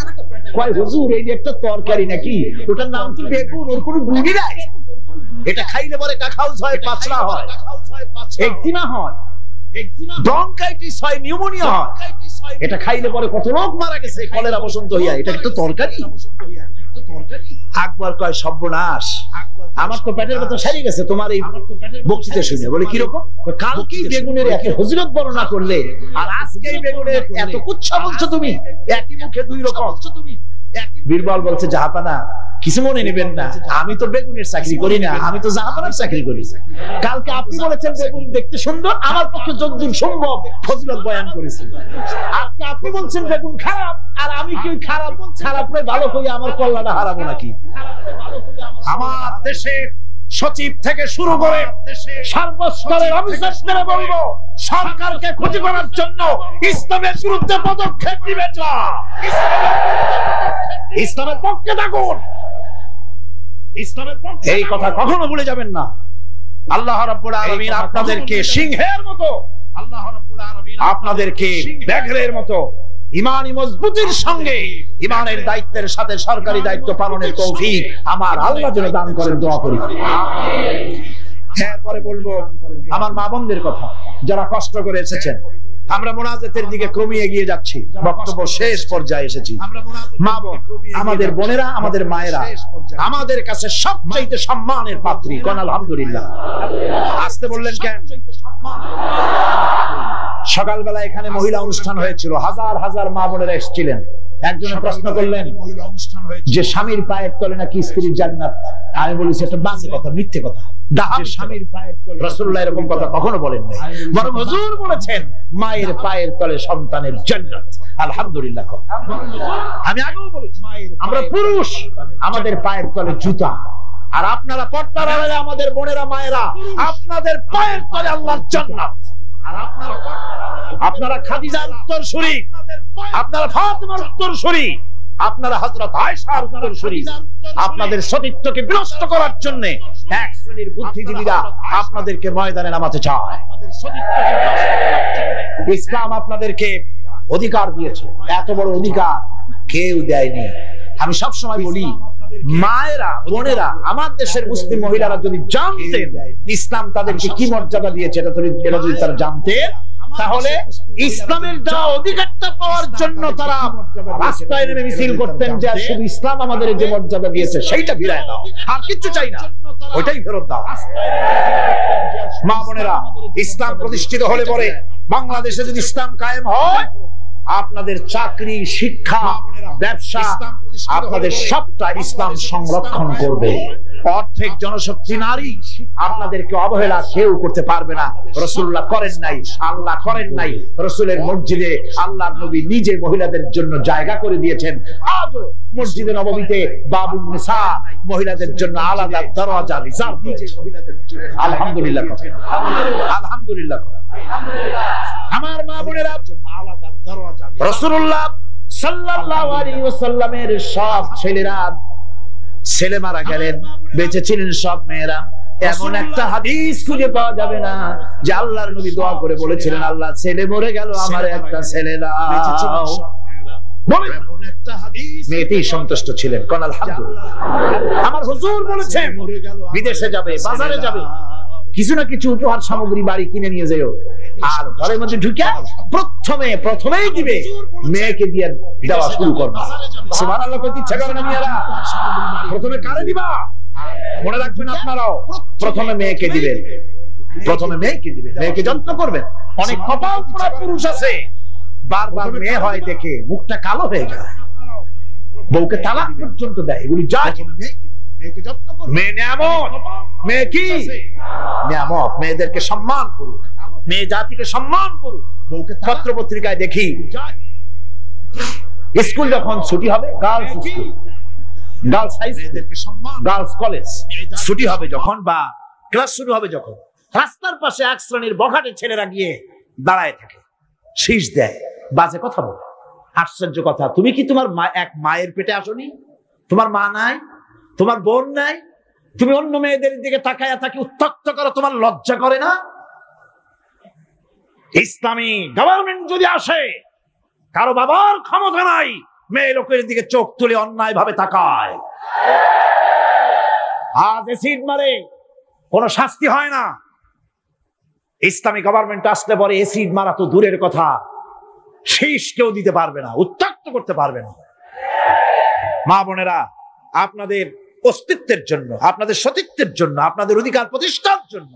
কয়, হুজুর এই একটা তরকারি নাকি, ওটার নাম তো বেগুন, ওর কোনো গুণই নাই। এটা খাইলে পরে কাখাউস হয়, পাতলা হয়, একজিমা হয়, ব্রঙ্কাইটিস হয়, নিউমোনিয়া হয়। এটা খাইলে পরে কত লোক মারা গেছে কলেরা বসন্ত হইয়া। এটা একটা তরকারি? আকবর কয়, সর্বনাশ, আমার তো পেটের ব্যথা সেরে গেছে তোমার এই বক্তৃতা শুনে। বলে, কিরকম? কালকেই বেগুনের এত ফজিলত বর্ণনা করলে, আর আজকে বেগুনের এত কুচ্ছা বলছো তুমি, একই মুখে দুই রকম। বীরবল বলছে, জাহাপানা কিছু মনে নেবেন না, আমি তো বেগুনের চাকরি করি না, আমি তো জাহাপানার চাকরি করি। কালকে আপনি বলেছেন বেগুন দেখতে সুন্দর, আমার পক্ষে যতদূর সম্ভব ফজিলত বয়ান করেছি। আজকে আপনি বলছেন বেগুন খারাপ, আর আমি কি খারাপ ভালো করি আমার কল্যাণটা হারাবো নাকি? আমার দেশের সচিব থেকে শুরু করে সর্বস্তরের অফিসারদের বলবো, সরকারকে ক্ষতি করার জন্য ইসলামের বিরুদ্ধে পদক্ষেপ নেবেন না, ইসলামের পক্ষে থাকুন, এই কথা কখনো ভুলে যাবেন না। আল্লাহ রাব্বুল আলামিন আপনাদেরকে সিংহের মতো, আল্লাহ রাব্বুল আলামিন আপনাদেরকে ব্যাঘ্রের মতো ইমানি মজবুতির সঙ্গে ইমানের দায়িত্বের সাথে সরকারি দায়িত্ব পালনের তৌফিক আমার আল্লাহ যেন দান করেন, দোয়া করি। এরপরে বলবো আমার মা বোনদের কথা, যারা কষ্ট করে এসেছেন। আমরা মোনাজাতের দিকে ক্রমে এগিয়ে যাচ্ছি, বক্তব্য শেষ পর্যায়ে এসেছি। মা বোন, আমাদের বোনেরা, আমাদের মায়েরা আমাদের কাছে সবচাইতে সম্মানের পাত্রী, কোন আলহামদুলিল্লাহ। আসতে বললেন কেন? সকালবেলা এখানে মহিলা অনুষ্ঠান হয়েছিল, হাজার হাজার মা বোনেরা এসেছিলেন। একজনে প্রশ্ন করলেন যে স্বামীর পায়ের তলে নাকি স্ত্রীর জান্নাত। আমি বলেছি এটা বাজে কথা, মিথ্যে কথা। স্বামীর পায়ের তলে রাসূলুল্লাহ এরকম কথা কখনো বলেন নাই, বরং হুজুর বলেছেন মায়ের পায়ের তলে সন্তানের জান্নাত। আলহামদুলিল্লাহ। আমি আগেও বলেছি আমরা পুরুষ, আমাদের পায়ের তলে জুতা, আর আপনারা পর্দার আড়ালে আমাদের বোনেরা মায়েরা, আপনাদের পায়ের তলে আল্লাহর জান্নাত। আপনারা খাদিজার উত্তরসূরি, আপনারা ফাতেমার উত্তরসূরি, আপনারা হযরত আয়েশার উত্তরসূরি। আপনাদের সতীত্বকে বিনষ্ট করার জন্য এক শ্রেণীর বুদ্ধিজীবীরা আপনাদেরকে ময়দানে নামাতে চায়। ইসলাম আপনাদেরকে অধিকার দিয়েছে, এত বড় অধিকার কেউ দেয়নি। আমি সবসময় বলি, মায়েরা বোনেরা, আমার দেশের মুসলিম মহিলারা যদি জানতেন ইসলাম তাদেরকে কি মর্যাদা দিয়েছে, এটা যদি তারা জানতেন, তাহলে ইসলামের দেওয়া অধিকারটা পাওয়ার জন্য তারা রাস্তায় নেমে মিছিল করতেন যে শুধু ইসলাম আমাদের যে মর্যাদা দিয়েছে সেইটা ফিরায় দাও, আর কিচ্ছু চাই না, ওইটাই ফেরত দাও। মা বোনেরা, ইসলাম প্রতিষ্ঠিত হলে পরে বাংলাদেশে যদি ইসলাম কায়েম হয়, আপনাদের চাকরি, শিক্ষা, ব্যবসা, আপনাদের সবটা ইসলাম সংরক্ষণ করবে। অর্ধেক জনশক্তি নারী, আপনাদেরকে অবহেলা কেউ করতে পারবে না। রাসূলুল্লাহ করেন নাই, আল্লাহ করেন নাই। রাসূলের মসজিদে আল্লাহর নবী নিজে মহিলাদের জন্য জায়গা করে দিয়েছেন। আজও মসজিদে নববীতে বাবুন নিসা, মহিলাদের জন্য আলাদা দরজা রিজার্ভ হয়েছে। আলহামদুলিল্লাহ, আলহামদুলিল্লাহ। আমার মা বোনেরা, আলাদা দরজা। রাসূলুল্লাহ সাল্লাল্লাহু আলাইহি ওয়াসাল্লামের সব ছেলেরা, ছেলে মারা গেলেন, বেঁচে ছিলেন সব মেয়েরা। এমন একটা হাদিস খুঁজে পাওয়া যাবে না যে আল্লাহর নবী দোয়া করে বলেছিলেন আল্লাহ ছেলে মরে গেল, আমার একটা ছেলে দাও। মেয়েতেই সন্তুষ্ট ছিলেন, কোন আলহামদুলিল্লাহ। আমার হুজুর বলেছেন বিদেশে যাবে, বাজারে যাবে, কিছু না কিছু উপহার সামগ্রী বাড়ি কিনে নিয়ে যাও, আর ঘরের মধ্যে ঢুকে প্রথমেই দিবে, মেয়েকে দিয়ে দেওয়া শুরু করবে। সুবহানাল্লাহ, কত ইচ্ছা করে না মেয়েরা? প্রথমে কারে দিবা? মনে রাখবেন আপনারাও, প্রথমে মেয়েকে দিবেন, প্রথমে মেয়েকে দিবেন, মেয়েকে যত্ন করবেন। অনেক কপাল পোড়া পুরুষ আছে, বারবার মেয়ে হয় দেখে মুখটা কালো হয়ে যায়, বউকে তালাক পর্যন্ত দেয়। এগুলি জায়েজ। মেয়ে নিয়ামত, মেয়ে কি নিয়ামত। মেয়েদেরকে সম্মান করুন, মেয়ে জাতিকে সম্মান করুন। বউকে পত্র পত্রিকায় দেখি স্কুল যখন ছুটি হবে, girls school, girls high school, girls college ছুটি হবে যখন, বা ক্লাস শুরু হবে যখন, রাস্তার পাশে এক শ্রেণীর বখাটে ছেলেরা গিয়ে দাঁড়ায় থাকে, শীষ দেয়, বাজে কথা বলে। আশ্চর্য কথা, তুমি কি তোমার এক মায়ের পেটে আসনি? তোমার মা নাই, তোমার বোন নাই, তুমি অন্য মেয়েদের দিকে তাকায়া তাকে উত্ত্যক্ত করো, তোমার লজ্জা করে না? ইসলামী গভর্নমেন্ট যদি আসে, কারো বাবার ক্ষমতা নাই, মেয়ে লোকের দিকে চোখ তুলে অন্যায় ভাবে তাকায়, আজ এসিড মারে, কোনো শাস্তি হয় না। ইসলামী গভর্নমেন্ট আসলে পরে এসিড মারা তো দূরের কথা, শীষ কেউ দিতে পারবে না, উত্ত্যক্ত করতে পারবে না। মা বোনেরা, আপনাদের অস্তিত্বের জন্য, আপনাদের সতীত্বের জন্য, আপনাদের অধিকার প্রতিষ্ঠার জন্য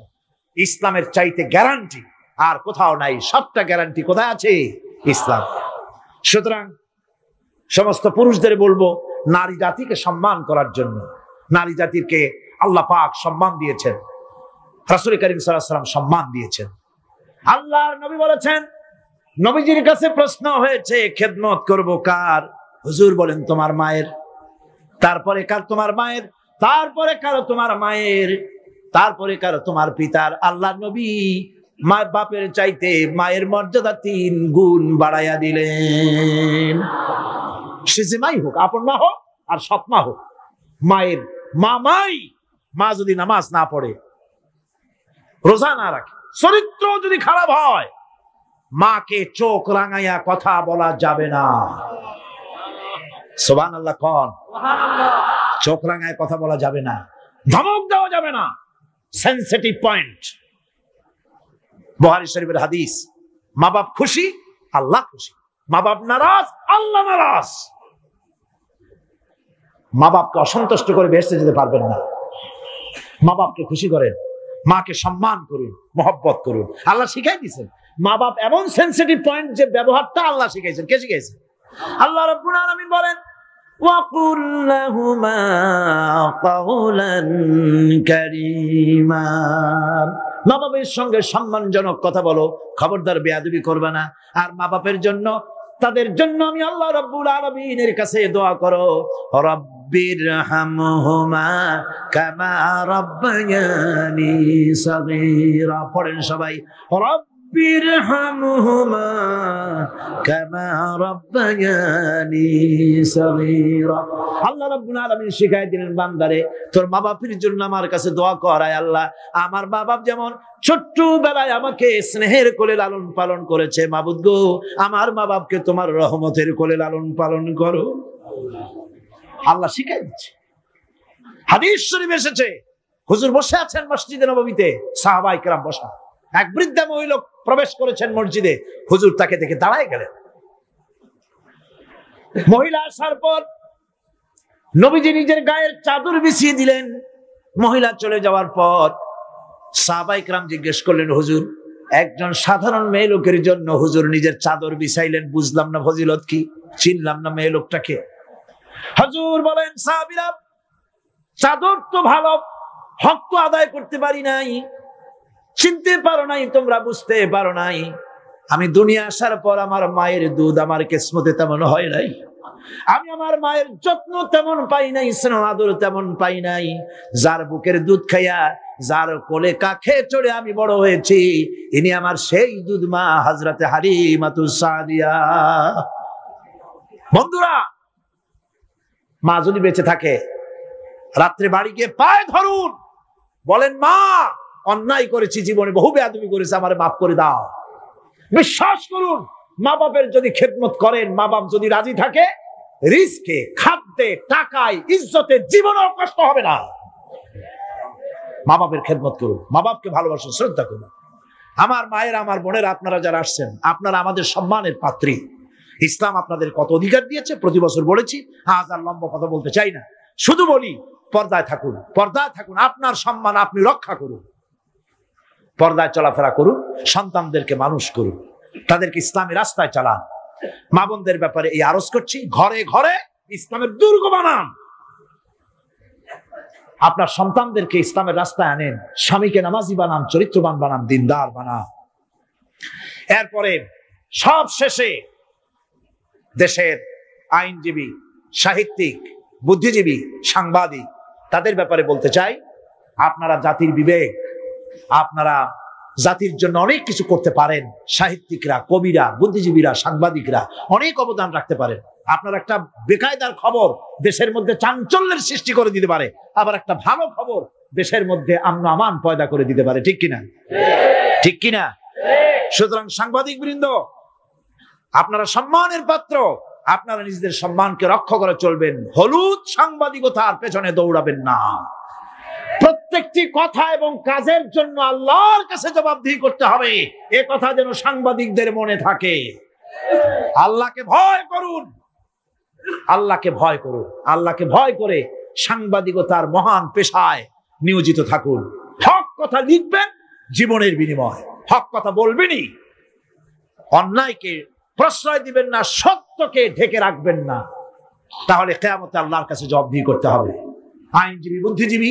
ইসলামের চাইতে গ্যারান্টি আর কোথাও নাই। সবটা গ্যারান্টি কোথায় আছে? ইসলাম। সুতরাং সমস্ত পুরুষদের বলবো, নারী জাতিকে সম্মান করার জন্য। নারী জাতিকে আল্লাহ পাক সম্মান দিয়েছেন, রাসূল করিম সাল্লাল্লাহু আলাইহি ওয়াসাল্লাম সম্মান দিয়েছেন। আল্লাহর নবী বলেছেন, নবীজির কাছে প্রশ্ন হয়েছে খেদমত করব কার? হুজুর বলেন তোমার মায়ের, তারপরে কার? তোমার মায়ের, তারপরে কারো? তোমার মায়ের, তারপরে কারো? তোমার পিতার। আল্লাহর নবী মা বাপের চাইতে মায়ের মর্যাদা 3 গুণ বাড়াইয়া দিলেন। সে যে মাই হোক, আপন মা হোক আর সৎ মা হোক, মায়ের মামাই। মা যদি নামাজ না পড়ে, রোজা না রাখে, চরিত্র যদি খারাপ হয়, মাকে চোখ রাঙাইয়া কথা বলা যাবে না। সুবহানাল্লাহ কোন? চোখ রাঙায় কথা বলা যাবে না, ধমক দেওয়া যাবে না, সেনসিটিভ পয়েন্ট। বুখারী শরীফের হাদিস, মা বাপ খুশি আল্লাহ খুশি, মা বাপ নারাজ আল্লাহ নারাজ। মা বাপকে অসন্তুষ্ট করে বেহেশতে যেতে পারবেন না। মা বাপকে খুশি করেন, মাকে সম্মান করুন, মহব্বত করুন। আল্লাহ শিখাই দিয়েছেন। মা বাপ এমন সেনসিটিভ পয়েন্ট যে ব্যবহারটা আল্লাহ শিখাইছেন। কে শিখাইছেন? আল্লাহ রাব্বুল আলামিন বলেন, ওয়াকুল লাহুমা কাওলান কারীমা। মা বাপের সঙ্গে সম্মানজনক কথা বলো, খবরদার বেয়াদবি করবে না। আর মা বাপের জন্য, তাদের জন্য আমি আল্লাহ রাব্বুল আলামিনের কাছে দোয়া করো, রব্বিরহামহুমা কামা রাব্বায়ানি সাগীরা। পড়েন সবাই, রব্বিরহামহুমা কামা রাব্বায়ানি সাগীরা। আল্লাহ রাব্বুল আলামিন শিখাই দিলেন, বান্দারে তোর মা বাপের জন্য আমার কাছে দোয়া কর, আয় আল্লাহ আমার মা বাপ যেমন ছোট্টবেলায় আমাকে স্নেহের কোলে লালন পালন করেছে, মাবুদ গো আমার মা বাপকে তোমার রহমতের কোলে লালন পালন করো। আল্লাহ শিখাই দিচ্ছে। হাদিস শরীফ এসেছে, হুজুর বসে আছেন মসজিদে নববীতে, সাহাবায়ে কেরাম বসা। এক বৃদ্ধা মহিলা প্রবেশ করেছেন মসজিদে, হুজুর তাকে দেখে দাঁড়ায় গেলেন। মহিলা আসার পর নবীজি নিজের গায়ের চাদর বিছিয়ে দিলেন। মহিলা চলে যাওয়ার পর সাহাবায়ে কেরাম জিজ্ঞেস করলেন, হুজুর একজন সাধারণ মেয়ে লোকের জন্য হুজুর নিজের চাদর বিছাইলেন, বুঝলাম না ফজিলত কি, চিনলাম না মেয়ে লোকটাকে। হুজুর বলেন, সাহাবীরা চাদর তো ভালো, হক তো আদায় করতে পারি নাই, চিনতে পারো নাই, তোমরা বুঝতে পারো নাই। আমি দুনিয়া আসার পর আমার মায়ের দুধ আমার কিসমতে তেমন হয় নাই, আমি আমার মায়ের যত্ন তেমন পাই নাই, স্নেহ আদর তেমন পাই নাই। যার বুকের দুধ খাইয়া, যার কোলে কাখে চড়ে আমি বড় হয়েছি, ইনি আমার সেই দুধ মা হযরতে হালিমাতুস সাদিয়া। বন্ধুরা, মা যদি বেঁচে থাকে, রাত্রে বাড়ি গিয়ে পায়ে ধরুন, বলেন মা অন্যায় করেছি, জীবনে বহু বেয়াদবি করেছি, আমারে মাফ করে দাও। বিশ্বাস করুন, মা বাপের যদি খেদমত করেন, মা বাপ যদি রাজি থাকে, রিজকে, খাদ্যে, টাকায়, ইজ্জতে জীবনেও কষ্ট হবে না। মা বাপের খেদমত করুন, মা বাপকে ভালোবাসুন, শ্রদ্ধা করুন। আমার মায়ের, আমার বোনের, আপনারা যারা আসছেন, আপনারা আমাদের সম্মানের পাত্রী। ইসলাম আপনাদের কত অধিকার দিয়েছে প্রতি বছর বলেছি, আজ আর লম্বা কথা বলতে চাই না, শুধু বলি পর্দায় থাকুন, পর্দায় থাকুন, আপনার সম্মান আপনি রক্ষা করুন, পর্দায় চলাফেরা করুন, সন্তানদেরকে মানুষ করুন, তাদেরকে ইসলামের রাস্তায় চালান। মা বোনদের ব্যাপারে এই আরজ করছি, ঘরে ঘরে ইসলামের দুর্গ বানান। আপনার সন্তানদেরকে ইসলামের রাস্তায় আনেন, স্বামীকে নামাজি বানান, চরিত্রবান বানান, দিনদার বানান। এরপরে সব শেষে দেশের আইনজীবী, সাহিত্যিক, বুদ্ধিজীবী, সাংবাদিক, তাদের ব্যাপারে বলতে চাই, আপনারা জাতির বিবেক, আপনারা জাতির জন্য অনেক কিছু করতে পারেন। সাহিত্যিকরা, কবিরা, বুদ্ধিজীবীরা, সাংবাদিকরা অনেক অবদান রাখতে পারেন। আপনার একটা বেকায়দার খবর দেশের মধ্যে চাঞ্চল্যের সৃষ্টি করে দিতে পারে, আবার একটা ভালো খবর দেশের মধ্যে আমন আমান পয়দা করে দিতে পারে। ঠিক কিনা? ঠিক কিনা? সুতরাং সাংবাদিক বৃন্দ, আপনারা সম্মানের পাত্র, আপনারা নিজেদের সম্মানকে রক্ষা করে চলবেন। হলুদ সাংবাদিকতার পেছনে দৌড়াবেন না। প্রত্যেকটি কথা এবং কাজের জন্য আল্লাহর কাছে জবাবদিহি করতে হবে, এ কথা যেন সাংবাদিকদের মনে থাকে। আল্লাহকে ভয় করুন, আল্লাহকে ভয় করুন, আল্লাহকে ভয় করে সাংবাদিকতার মহান পেশায় নিয়োজিত থাকুন। হক কথা লিখবেন, জীবনের বিনিময় হক কথা বলবেনই। অন্যায়কে প্রশ্রয় দিবেন না, সত্যকে ঢেকে রাখবেন না। তাহলে কিয়ামতে আল্লাহর কাছে জবাবদিহি করতে হবে। আইনজীবী, বুদ্ধিজীবী,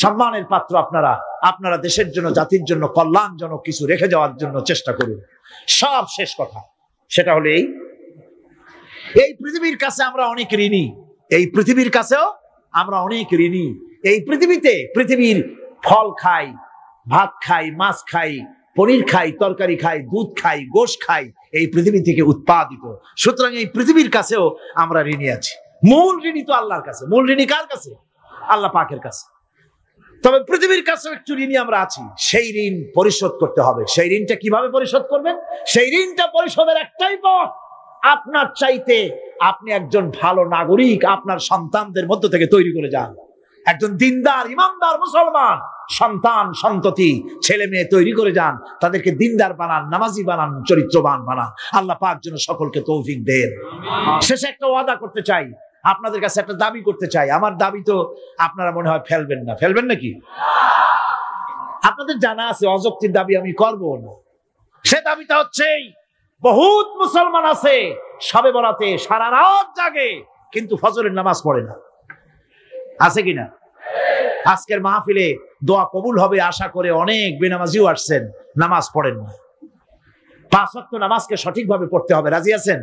সম্মানের পাত্র আপনারা, আপনারা দেশের জন্য, জাতির জন্য কল্যাণজনক কিছু রেখে যাওয়ার জন্য চেষ্টা করুন। সব শেষ কথা সেটা হলো এই পৃথিবীর কাছে আমরা অনেক ঋণী, এই পৃথিবীর কাছেও আমরা অনেক ঋণী। এই পৃথিবীতে পৃথিবীর ফল খাই, ভাত খাই, মাছ খাই, পনির খাই, তরকারি খাই, দুধ খাই, গোশ খাই, এই পৃথিবী থেকে উৎপাদিত। সুতরাং এই পৃথিবীর কাছেও আমরা ঋণী আছি। মূল ঋণী তো আল্লাহর কাছে। মূল ঋণী কার কাছে? আল্লাহ পাকের কাছে। তবে পৃথিবীর কাছেও একটু ঋণী আমরা আছি, সেই ঋণ পরিশোধ করতে হবে। সেই ঋণটা কিভাবে পরিশোধ করবেন? সেই ঋণটা পরিশোধের একটাই পথ, আপনার চাইতে আপনি একজন ভালো নাগরিক আপনার সন্তানদের মধ্য থেকে তৈরি করে যান। একজন দিনদার, ইমানদার মুসলমান সন্তান, সন্ততি, ছেলে মেয়ে তৈরি করে যান। তাদেরকে দিনদার বানান, নামাজি বানান, চরিত্রবান বানান। আল্লাহ পাক যেন সকলকে তৌফিক দেন। শেষে একটা ওয়াদা করতে চাই, আপনাদের কাছে একটা দাবি করতে চাই। আমার দাবি তো আপনারা মনে হয় ফেলবেন না, ফেলবেন নাকি? আপনাদের জানা আছে অযৌক্তিক দাবি আমি করব না। সে দাবিটা হচ্ছে, বহুত মুসলমান আছে শবে বরাতে সারা রাত জাগে কিন্তু ফজরের নামাজ পড়ে না। আছে কিনা? আজকের মাহফিলে দোয়া কবুল হবে আশা করে অনেক বেনামাজিও আসছেন, নামাজ পড়েন না। 5 ওয়াক্ত নামাজকে সঠিকভাবে পড়তে হবে, রাজি আছেন?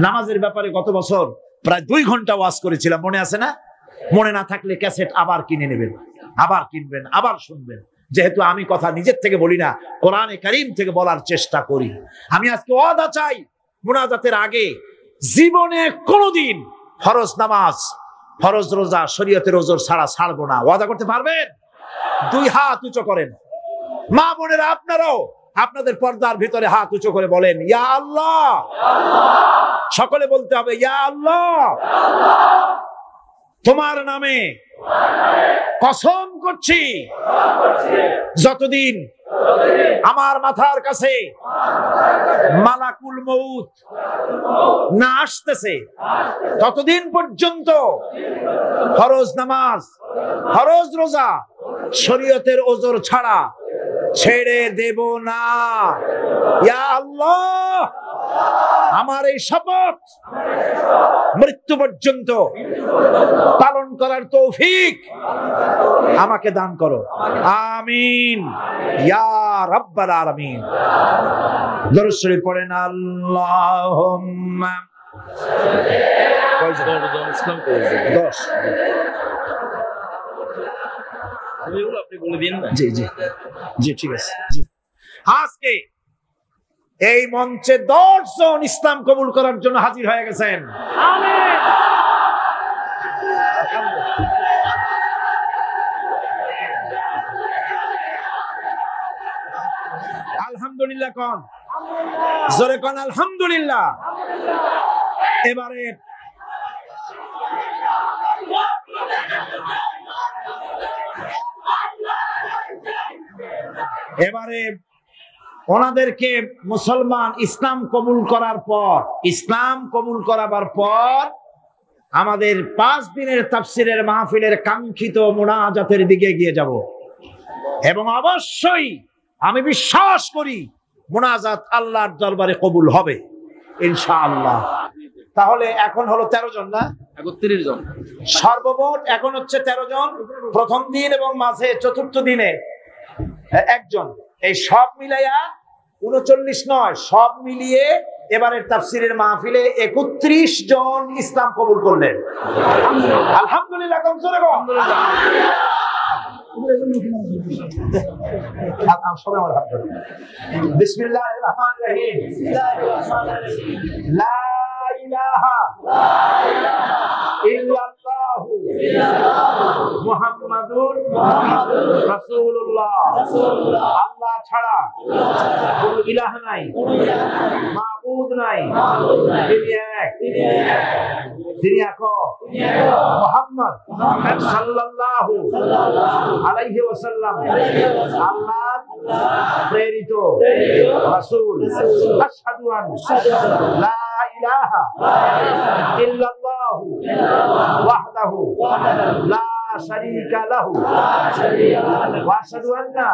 নামাজের ব্যাপারে গত বছর প্রায় 2 ঘন্টা ওয়াজ করেছিলাম, মনে আছে না? মনে না থাকলে ক্যাসেট আবার কিনে নেবেন, আবার কিনবেন, আবার শুনবেন। যেহেতু আমি কথা নিজের থেকে বলি না, কোরআনে কারীম থেকে বলার চেষ্টা করি। আমি আজকে ওয়াদা চাই, মুনাজাতের আগে জীবনে কোনোদিন ফরজ নামাজ, ফরজ রোজা, শরীয়তের ওজর ছাড়া ছাড়বো না। ওয়াদা করতে পারবেন? 2 হাত উঁচু করেন। মা বোনেরা আপনারাও আপনাদের পর্দার ভিতরে হাত উঁচু করে বলেন, ইয়া আল্লাহ। সকলে বলতে হবে, ইয়া আল্লাহ, তোমার নামে কসম করছি, যতদিন আমার মাথার কাছে মালাকুল মউত না আসতেছে ততদিন পর্যন্ত ফরজ নামাজ, ফরজ রোজা, শরীয়তের ওজর ছাড়া ছেড়ে দেব না। ইয়া আল্লাহ, আমার এই শপথ মৃত্যু পর্যন্ত পালন করার তৌফিক আমাকে দান করো। আমিন ইয়া রাব্বাল আলামিন। দরুদ শরীফ পড়েন। আল্লাহুম্মা 10 আপনি বলে দিন না? জি জি জি, ঠিক আছে। জি, আজকে এই মঞ্চে 10 জন ইসলাম কবুল করার জন্য হাজির হয়ে গেছেন। আমিন। আলহামদুলিল্লাহ কোন? জোরে কোন আলহামদুলিল্লাহ। এবারে ওনাদেরকে মুসলমান ইসলাম কবুল করার পর, ইসলাম কবুল করাবার পর আমাদের 5 দিনের তাফসীরের মাহফিলের কাঙ্ক্ষিত মুনাজাতের দিকে এগিয়ে যাব। এবং অবশ্যই আমি বিশ্বাস করি মুনাজাত আল্লাহর দরবারে কবুল হবে ইনশাআল্লাহ। তাহলে এখন হলো 13 জন না? 31 জন সর্বমোট। এখন হচ্ছে 13 জন প্রথম দিন এবং মাঝে চতুর্থ দিনে 1 জন। এই সব মিলাইয়া 39 নয়, সব মিলিয়ে এবারের তাফসীরের মাহফিলে 31 জন ইসলাম কবুল করলেন। আলহামদুলিল্লাহ। বিসমিল্লাহির রহমানির রহিম। লা ইলাহা ইল্লাল্লাহু মুহাম্মাদুর রাসূলুল্লাহ। আল্লাহ ছাড়া কোনো ইলাহ নাই, মাবুদ নাই, তিনি এক, তিনি এক। মুহাম্মদ সাল্লাল্লাহু আলাইহি ওয়াসাল্লাম আল্লাহর প্রেরিত রাসূল। আশহাদু আন্না লা ইলাহা ইল্লাল্লাহু ওয়াহদাহু লা শারীকা লাহু ওয়া আশহাদু আন্না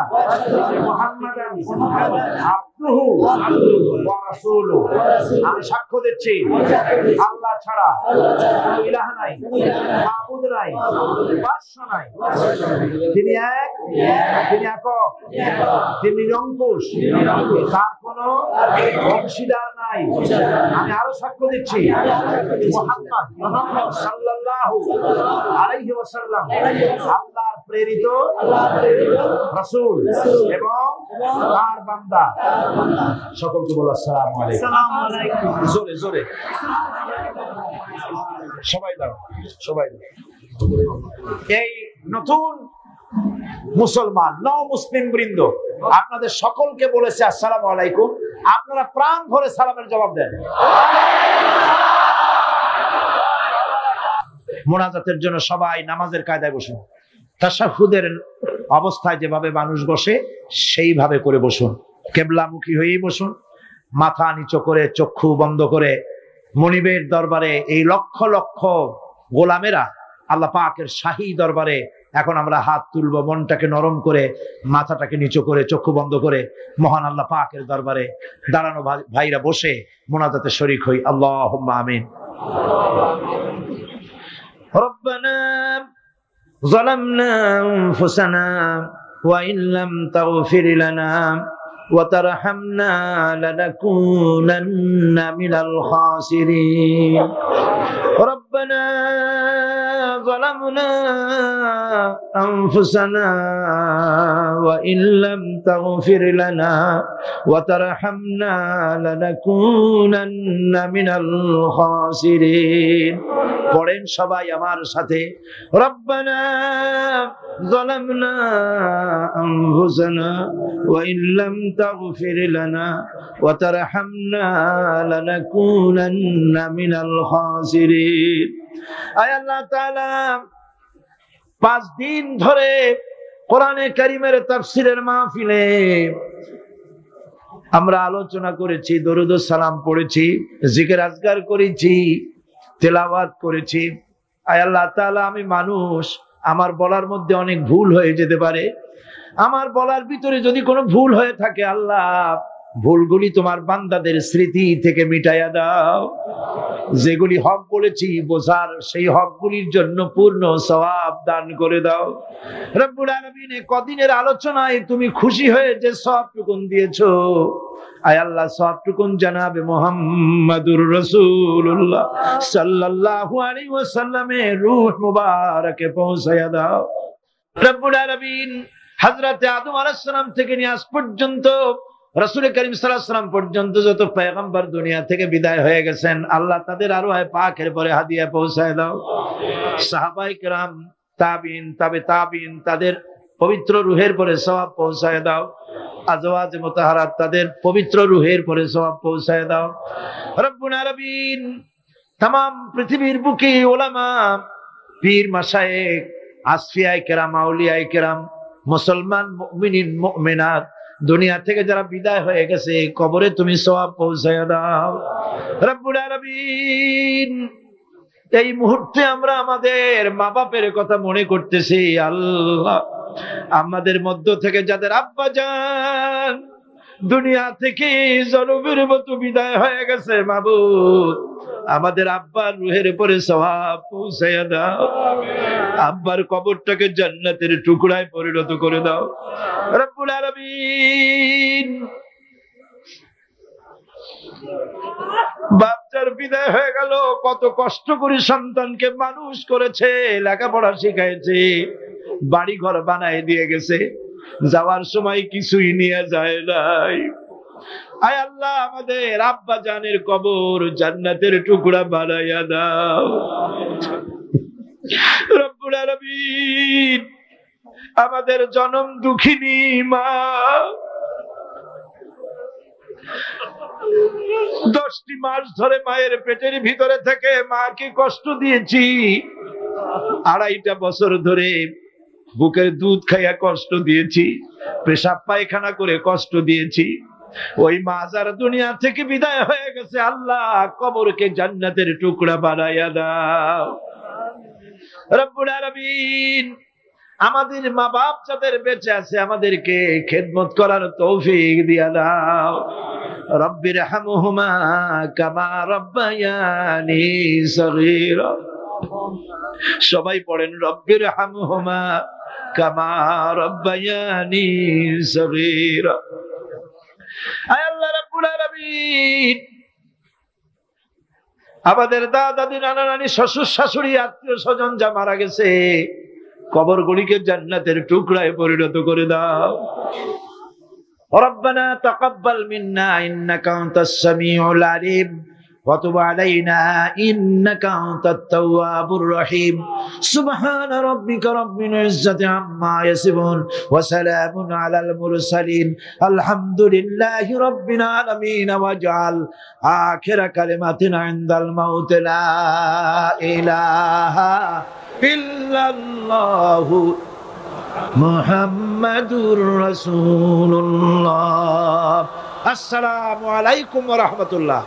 মুহাম্মাদান আবদুহু ওয়া রাসূলুহু। আমি সাক্ষ্য দিচ্ছি আল্লাহ ছাড়া কোনো ইলাহ নাই, মাবুদ নাই, বাদশা নাই। তিনি এক, তিনি একক, তিনি নিরঙ্কুশ, তার কোনো অংশীদার নাই। আমি আরো সাক্ষ্য দিচ্ছি মুহাম্মদ সাল্লাল্লাহু আলাইহি ওয়াসাল্লাম আল্লাহর প্রেরিত রাসূল এবং তার বান্দা। সকলকে বলো আসসালামু আলাইকুম। জোরে জোরে সবাই দাও, সবাই দাও। এই নতুন মুসলমান মুসলিম বৃন্দ আপনাদের সকলকে বলেছে আসসালামু আলাইকুম। আপনারা প্রাণ ভরে সালামের জবাব দেন। মোনাজাতের জন্য সবাই নামাজের কায়দায় বসুন। তাশাহুদের অবস্থায় যেভাবে মানুষ বসে সেইভাবে করে বসুন। কেবলামুখী হয়েই বসুন। মাথা নিচু করে, চক্ষু বন্ধ করে মনিবের দরবারে এই লক্ষ লক্ষ গোলামেরা আল্লাহ পাকের শাহী দরবারে এখন আমরা হাত তুলবো, মনটাকে নরম করে, মাথাটাকে নিচু করে, চক্ষু বন্ধ করে মহান আল্লাহ পাকের দরবারে দাঁড়ানো ভাইরা বসে মোনাজাতে শরীক হই। আল্লাহুম্মা আমিন। রব্বানা যালামনা আনফুসানা ওয়া ইন লাম তাগফির লানা ওয়া তারহামনা লানাকুনান্না মিনাল খাসিরিন। রব্বানা ظلمنا أنفسنا وإن لم تغفر لنا وترحمنا لنكونن من الخاسرين। পড়েন সবাই আমার সাথে, ربنا ظلمنا أنفسنا وإن لم تغفر لنا وترحمنا لنكونن من الخاسرين। আয় আল্লাহ তাআলা 5 দিন ধরে কোরআনে কারীমের তাফসীরের মাহফিলে আমরা আলোচনা করেছি, দরুদ ও সালাম পড়েছি, জিকির আজকার করেছি, তেলাওয়াত করেছি। আয় আল্লাহ তাআলা আমি মানুষ, আমার বলার মধ্যে অনেক ভুল হয়ে যেতে পারে। আমার বলার ভিতরে যদি কোনো ভুল হয়ে থাকে আল্লাহ ভুলগুলি তোমার বান্দাদের স্মৃতি থেকে মিটাইয়া দাও। যেগুলি হক বলেছি বোঝার, সেই হকগুলির জন্য পূর্ণ সওয়াব দান করে দাও। রব্বুল আলামিন কদিনের আলোচনায় তুমি খুশি হয়ে যে সওয়াবটুকুন দিয়েছো, আয় আল্লাহ সওয়াবটুকুন জনাবে মুহাম্মাদুর রাসূলুল্লাহ সাল্লাল্লাহু আলাইহি ওয়াসাল্লামের রূহ মুবারকে পৌঁছায়া দাও। রব্বুল আলামিন হযরতে আদম আলাইহিস সালাম থেকে নিয়ে আজ পর্যন্ত রাসূল করিম সাল্লাল্লাহু আলাইহি ওয়াসাল্লাম পর্যন্ত যত পয়গম্বর দুনিয়া থেকে বিদায় হয়ে গেছেন আল্লাহ তাদের আরওয়ায়ে পাকের পরে হাদিয়া পৌঁছায় দাও। সাহাবায়ে কেরাম, তাবিঈন, তাবে তাবিঈন তাদের পবিত্র রূহের পরে সওয়াব পৌঁছায় দাও। আজওয়াজে মুতাহারাত তাদের পবিত্র রূহের পরে সওয়াব পৌঁছায় দাও। রব্বুল আলামিন तमाम পৃথিবীর বুকে উলামা, পীর, মাশায়েখ, আসফিয়ায়ে কেরাম, আউলিয়ায়ে কেরাম, মুসলমান মুমিনিন মুমিনাত দুনিয়া থেকে যারা বিদায় হয়ে গেছে কবরে তুমি সওয়াব পৌঁছায়া দাও। রব্বুল আলামিন এই মুহূর্তে আমরা আমাদের মা বাপের কথা মনে করতেছি। আল্লাহ আমাদের মধ্য থেকে যাদের আব্বা জান দুনিয়া থেকে জনমের মতো বিদায় হয়ে গেছে, মাবুদ আমাদের আব্বার রূহের উপরে সওয়াব পৌঁছায়া দাও। আব্বার কবরটাকে জান্নাতের টুকরায় পরিণত করে দাও। রব্বুল আলামিন বাচ্চার বিদায় হয়ে গেল, কত কষ্ট করে সন্তানকে মানুষ করেছে, লেখাপড়া শিখাইছে, বাড়ি ঘর বানায় দিয়ে গেছে, যাওয়ার সময় কিছুই নিয়ে যায় নাই। আয় আল্লাহ আমাদের আব্বা জানের কবর জান্নাতের টুকরা বানাইয়া দাও। রব্বুল আলামিন আমাদের জনম দুঃখিনী মা, 10টি মাস ধরে মায়ের পেটের ভিতরে থেকে মাকে কষ্ট দিয়েছি, 2.5টা বছর ধরে বুকের দুধ খাইয়া কষ্ট দিয়েছি, পেশাব পায়খানা করে কষ্ট দিয়েছি। ওই মা যারা দুনিয়া থেকে বিদায় হয়ে গেছে আল্লাহ কবরকে জান্নাতের টুকরা বানাইয়া দাও। রব্বুল আলামিন আমাদের মা বাপ যাদের বেঁচে আছে আমাদেরকে খেদমত করার তৌফিক দিয়া দাও। রব্বির হামহুমা কামা রব্বায়ানি সগীরা। সবাই পড়েন রব্বির হামহুমা কামা রব্বায়ানি সগীরা। আয় আল্লাহ রাব্বুল আলামিন আমাদের দাদা দাদি নানা নানি শ্বশুর শাশুড়ি আত্মীয় স্বজন যা মারা গেছে কবর গুলিকে জান্নাতের টুকরায় পরিণত করে দাও। রব্বানা তাকাব্বাল মিন্না ইন্নাকা আনতাস সামিউল আলিম ওয়া তুব আলাইনা ইন্নাকা আনতাত তাওয়াবুর রহিম। সুবহানা রাব্বিকা রাব্বিল ইজ্জাতি আম্মা ইয়াসিফুন ওয়া সালামুন আলাল মুরসালিন আলহামদুলিল্লাহি রাব্বিল আলামিন। ওয়াজআল আখিরা কালিমাতিনা ইনদাল মাউত লা ইলাহা ইল্লাল্লাহু মুহাম্মাদুর রাসূলুল্লাহ। আসসালামু আলাইকুম ওয়া রাহমাতুল্লাহ।